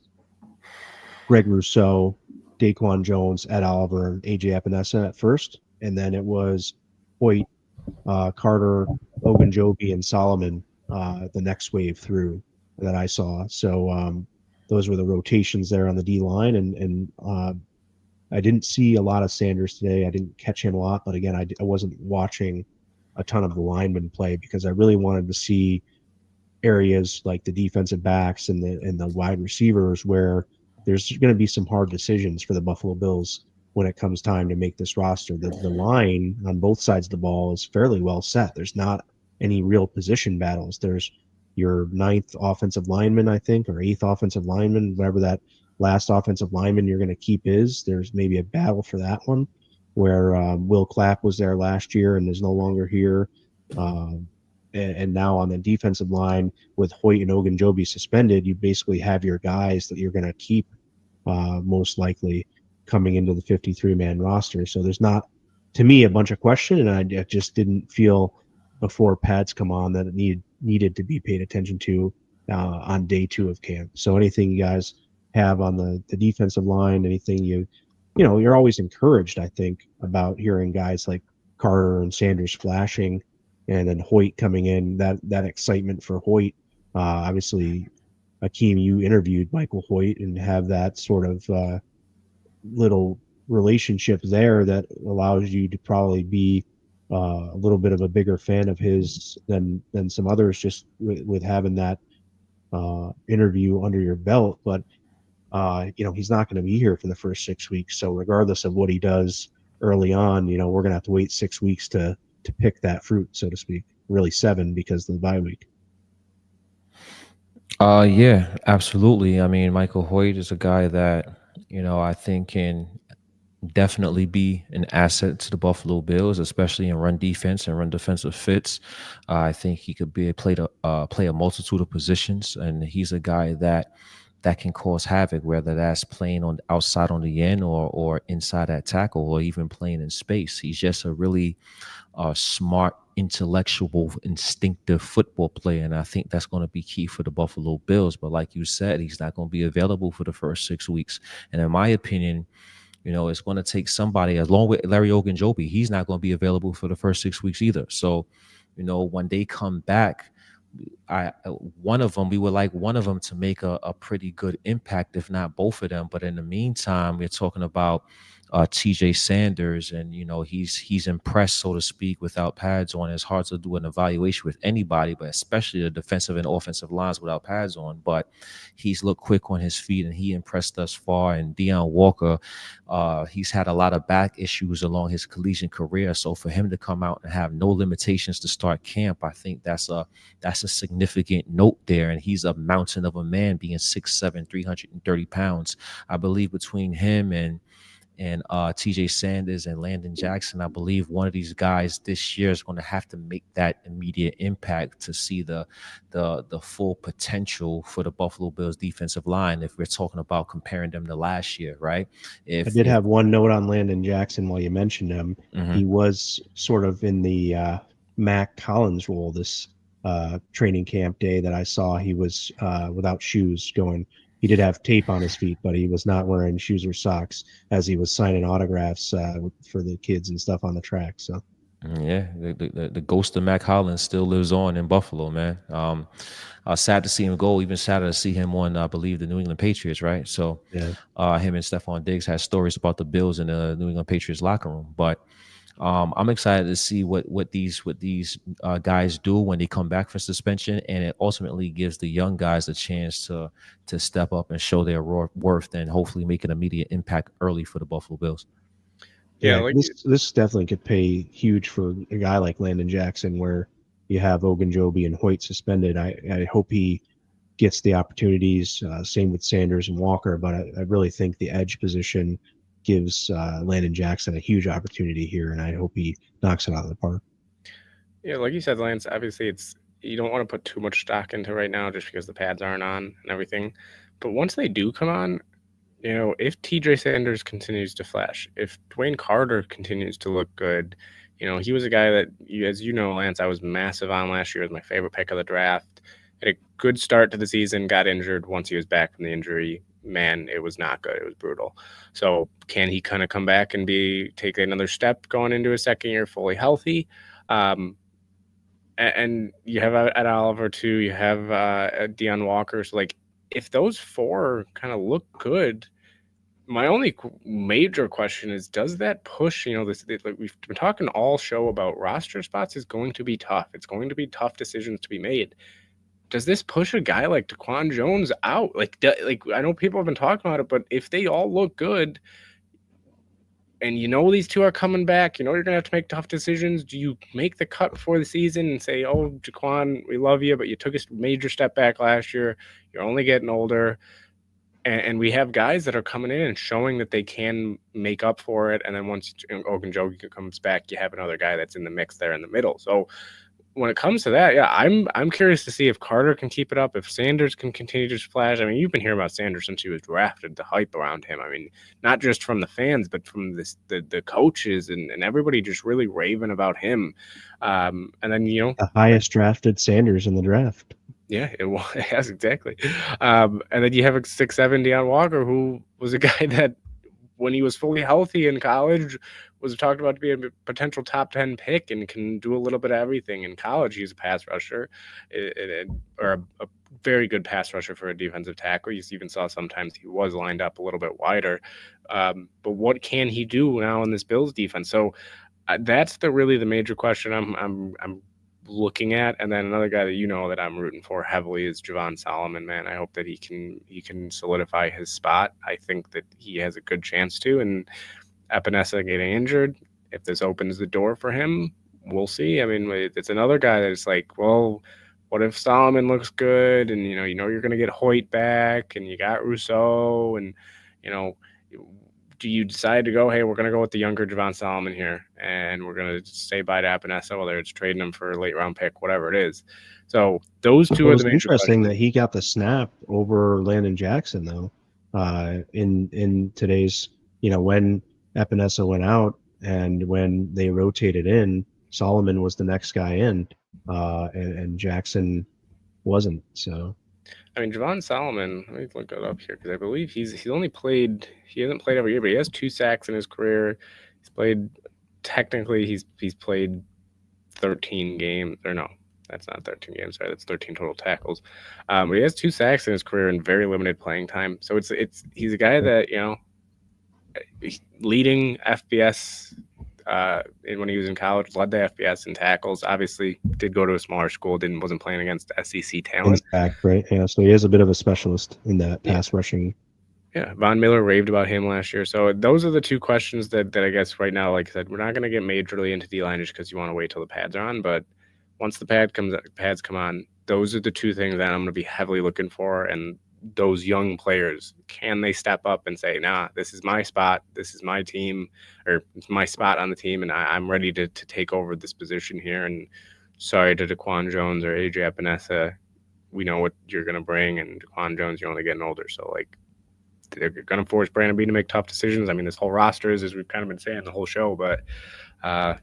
Greg Rousseau, Daquan Jones, Ed Oliver, and AJ Epinesa at first, and then it was Hoyt, Carter, Ogunjobi, and Solomon the next wave through that I saw. So those were the rotations there on the D line, and I didn't see a lot of Sanders today. I didn't catch him a lot, but again, I wasn't watching a ton of the linemen play because I really wanted to see areas like the defensive backs and the wide receivers where there's going to be some hard decisions for the Buffalo Bills when it comes time to make this roster. The line on both sides of the ball is fairly well set. There's not any real position battles. There's your ninth offensive lineman, I think, or eighth offensive lineman, whatever that last offensive lineman you're going to keep is. There's maybe a battle for that one where Will Clapp was there last year and is no longer here. And now on the defensive line with Hoyt and Ogunjobi suspended, you basically have your guys that you're going to keep most likely coming into the 53-man roster. So there's not, to me, a bunch of question, and I just didn't feel before pads come on that it needed to be paid attention to on day 2 of camp. So anything you guys have on the defensive line, anything you're always encouraged, I think, about hearing guys like Carter and Sanders flashing, and then Hoyt coming in, that excitement for Hoyt. Obviously, Akeem, you interviewed Michael Hoyt and have that sort of little relationship there that allows you to probably be a little bit of a bigger fan of his than some others just with having that interview under your belt. But he's not going to be here for the first 6 weeks. So regardless of what he does early on, we're going to have to wait 6 weeks to pick that fruit, so to speak. really 7 because of the bye week. Yeah, absolutely. I mean, Michael Hoyt is a guy that, I think can definitely be an asset to the Buffalo Bills, especially in run defense and run defensive fits. I think he could be play a multitude of positions, and he's a guy that can cause havoc, whether that's playing on outside on the end or inside that tackle, or even playing in space. He's just a really smart, intellectual, instinctive football player. And I think that's going to be key for the Buffalo Bills. But like you said, he's not going to be available for the first 6 weeks. And in my opinion, it's going to take somebody, along with Larry Ogunjobi. He's not going to be available for the first 6 weeks either. So, when they come back, one of them, we would like one of them to make a pretty good impact, if not both of them. But in the meantime, we're talking about TJ Sanders, and he's impressed, so to speak, without pads on. It's hard to do an evaluation with anybody, but especially the defensive and offensive lines without pads on. But he's looked quick on his feet, and he impressed thus far. And Deion Walker, he's had a lot of back issues along his collegiate career, so for him to come out and have no limitations to start camp, I think that's a significant note there. And he's a mountain of a man, being 6'7", 330 pounds. I believe between him and TJ Sanders and Landon Jackson, I believe one of these guys this year is going to have to make that immediate impact to see the full potential for the Buffalo Bills defensive line, if we're talking about comparing them to last year, right? I if did if have one note on Landon Jackson while you mentioned him. mhm. He was sort of in the Mac Collins role this training camp day that I saw. He was without shoes going. He did have tape on his feet, but he was not wearing shoes or socks as he was signing autographs for the kids and stuff on the track. So Yeah, the ghost of Mac Hollins still lives on in Buffalo, man. Sad to see him go. Even sadder to see him on, I believe, the New England Patriots, right? So, yeah, him and Stephon Diggs had stories about the Bills in the New England Patriots locker room. But I'm excited to see what these guys do when they come back from suspension, and it ultimately gives the young guys a chance to step up and show their worth, and hopefully make an immediate impact early for the Buffalo Bills. Yeah, yeah. like This definitely could pay huge for a guy like Landon Jackson, where you have Ogunjobi and Hoyt suspended. I hope he gets the opportunities. Same with Sanders and Walker, but I really think the edge position gives Landon Jackson a huge opportunity here, and I hope he knocks it out of the park. yeah, like you said, Lance. Obviously, it's you don't want to put too much stock into right now, just because the pads aren't on and everything. But once they do come on, if TJ Sanders continues to flash, if Dwayne Carter continues to look good, he was a guy that, as you know, Lance, I was massive on last year. Was my favorite pick of the draft. Had a good start to the season, got injured. Once he was back from the injury, man, it was not good. It was brutal. So can he kind of come back and take another step going into his second year fully healthy? Um, and you have Ed Oliver too. You have Deion Walker. So like, if those four kind of look good, my only major question is, does that push, like we've been talking all show about roster spots is going to be tough. It's going to be tough decisions to be made. Does this push a guy like Daquan Jones out? Like I know people have been talking about it, but if they all look good and these two are coming back, you're going to have to make tough decisions. Do you make the cut before the season and say, oh, Daquan, we love you, but you took a major step back last year. You're only getting older. And we have guys that are coming in and showing that they can make up for it. And then once Ogunjobi comes back, you have another guy that's in the mix there in the middle. So when it comes to that, yeah, I'm curious to see if Carter can keep it up, if Sanders can continue to splash. I mean, you've been hearing about Sanders since he was drafted, the hype around him. I mean, not just from the fans, but from the coaches and everybody just really raving about him. And then, The highest drafted Sanders in the draft. yeah, it was. Yes, exactly. And then you have a 6'7" Deion Walker, who was a guy that, when he was fully healthy in college, was talked about to be a potential top 10 pick and can do a little bit of everything. In college, he's a pass rusher, or a very good pass rusher for a defensive tackle. You even saw sometimes he was lined up a little bit wider. But what can he do now in this Bills defense? So that's really the major question I'm looking at. And then another guy that that I'm rooting for heavily is Javon Solomon. Man, I hope that he can solidify his spot. I think that he has a good chance to. And Epinesa getting injured, if this opens the door for him, we'll see. I mean, it's another guy that's like, well, what if Solomon looks good, and you're going to get Hoyt back, and you got Rousseau, and you know, do you decide to go, hey, we're going to go with the younger Javon Solomon here, and we're going to say bye to Epinesa, whether it's trading him for a late round pick, whatever it is. So those two It are was the major interesting questions. that he got the snap over Landon Jackson, though, in today's, when Epinesa went out and when they rotated in, Solomon was the next guy in, and Jackson wasn't. So I mean, Javon Solomon, let me look it up here because I believe he hasn't played every year, but he has 2 sacks in his career. He's played technically he's played 13 games, or no, that's not 13 games. Sorry, that's 13 total tackles. But he has 2 sacks in his career in very limited playing time. So he's a guy that leading FBS when he was in college, led the FBS in tackles. Obviously, did go to a smaller school, wasn't playing against SEC talent. Intact, right? Yeah, so he is a bit of a specialist in that Yeah. pass rushing. Yeah, Von Miller raved about him last year. So those are the two questions that I guess right now, like I said, we're not going to get majorly into D-line just because you want to wait till the pads are on. But once the pads come on, those are the two things that I'm going to be heavily looking for. And those young players, can they step up and say, nah, this is my spot, this is my team, or it's my spot on the team, and I'm ready to take over this position here. And sorry to Daquan Jones or AJ Epinesa, we know what you're going to bring, and Daquan Jones, you're only getting older. So, like, they're going to force Brandon Beane to make tough decisions. I mean, this whole roster is, as we've kind of been saying the whole show, but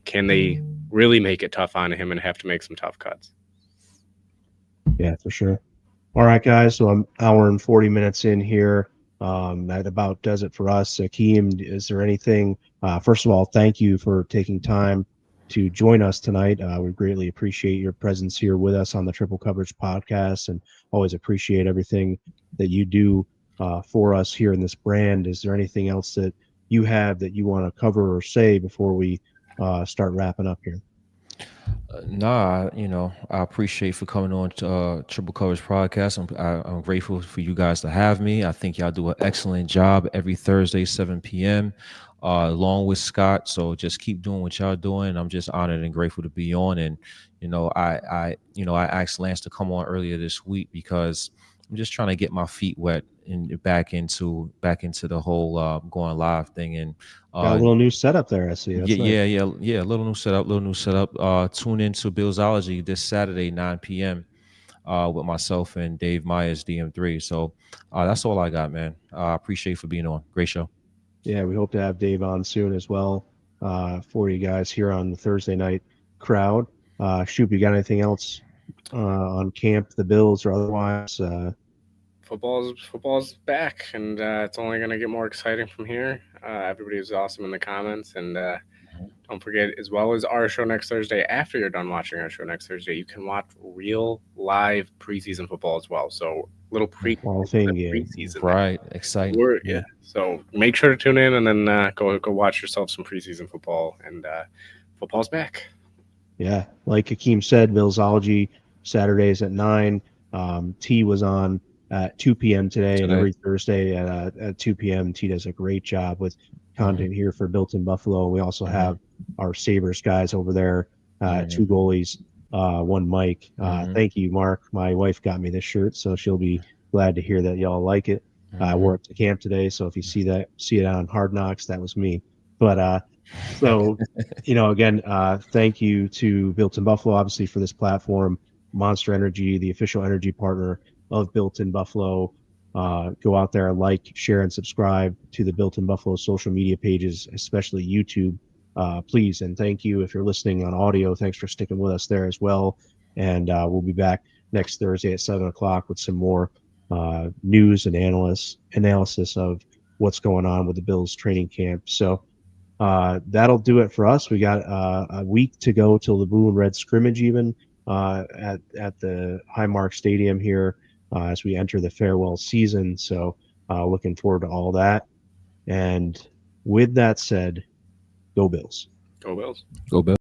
can they really make it tough on him and have to make some tough cuts? Yeah, for sure. All right, guys. So I'm hour and 40 minutes in here. That about does it for us. Akeem, is there anything? First of all, thank you for taking time to join us tonight. We greatly appreciate your presence here with us on the Triple Coverage podcast, and always appreciate everything that you do for us here in this brand. Is there anything else that you have that you want to cover or say before we start wrapping up here? Nah, I appreciate for coming on to Triple Coverage Podcast. I'm grateful for you guys to have me. I think y'all do an excellent job every Thursday, 7 p.m. Along with Scott. So just keep doing what y'all doing. I'm just honored and grateful to be on. And I asked Lance to come on earlier this week because I'm just trying to get my feet wet and back into the whole going live thing. And Got a little new setup there, I see. That's nice. yeah. Little new setup. Tune into Billsology this Saturday, 9 p.m. With myself and Dave Myers, DM3. So that's all I got, man. I appreciate for being on. Great show. Yeah, we hope to have Dave on soon as well for you guys here on the Thursday night crowd. Shoop, you got anything else on camp, the Bills, or otherwise? Football's back, and it's only going to get more exciting from here. Everybody was awesome in the comments, and don't forget, as well as our show next Thursday, after you're done watching our show next Thursday, you can watch real live preseason football as well. So little preseason, right? Exciting. Yeah. So make sure to tune in, and then go watch yourself some preseason football, and football's back. Yeah, like Akeem said, Billsology Saturdays at 9. T was on at 2 p.m. today, and every Thursday at 2 p.m. T does a great job with content here for Built in Buffalo. We also have our Sabres guys over there, 2 goalies, 1 mic. Thank you, Mark. My wife got me this shirt, so she'll be glad to hear that y'all like it. I wore it to camp today, so if you see it on Hard Knocks, that was me. But so, again, thank you to Built in Buffalo, obviously, for this platform. Monster Energy, the official energy partner of Built in Buffalo. Go out there, like, share, and subscribe to the Built in Buffalo social media pages, especially YouTube, please. And thank you if you're listening on audio. Thanks for sticking with us there as well. And we'll be back next Thursday at 7 o'clock with some more news and analysis of what's going on with the Bills training camp. So that'll do it for us. We got a week to go till the blue and red scrimmage, even at the Highmark Stadium here as we enter the farewell season. So looking forward to all that. And with that said, go Bills. Go Bills. Go Bills.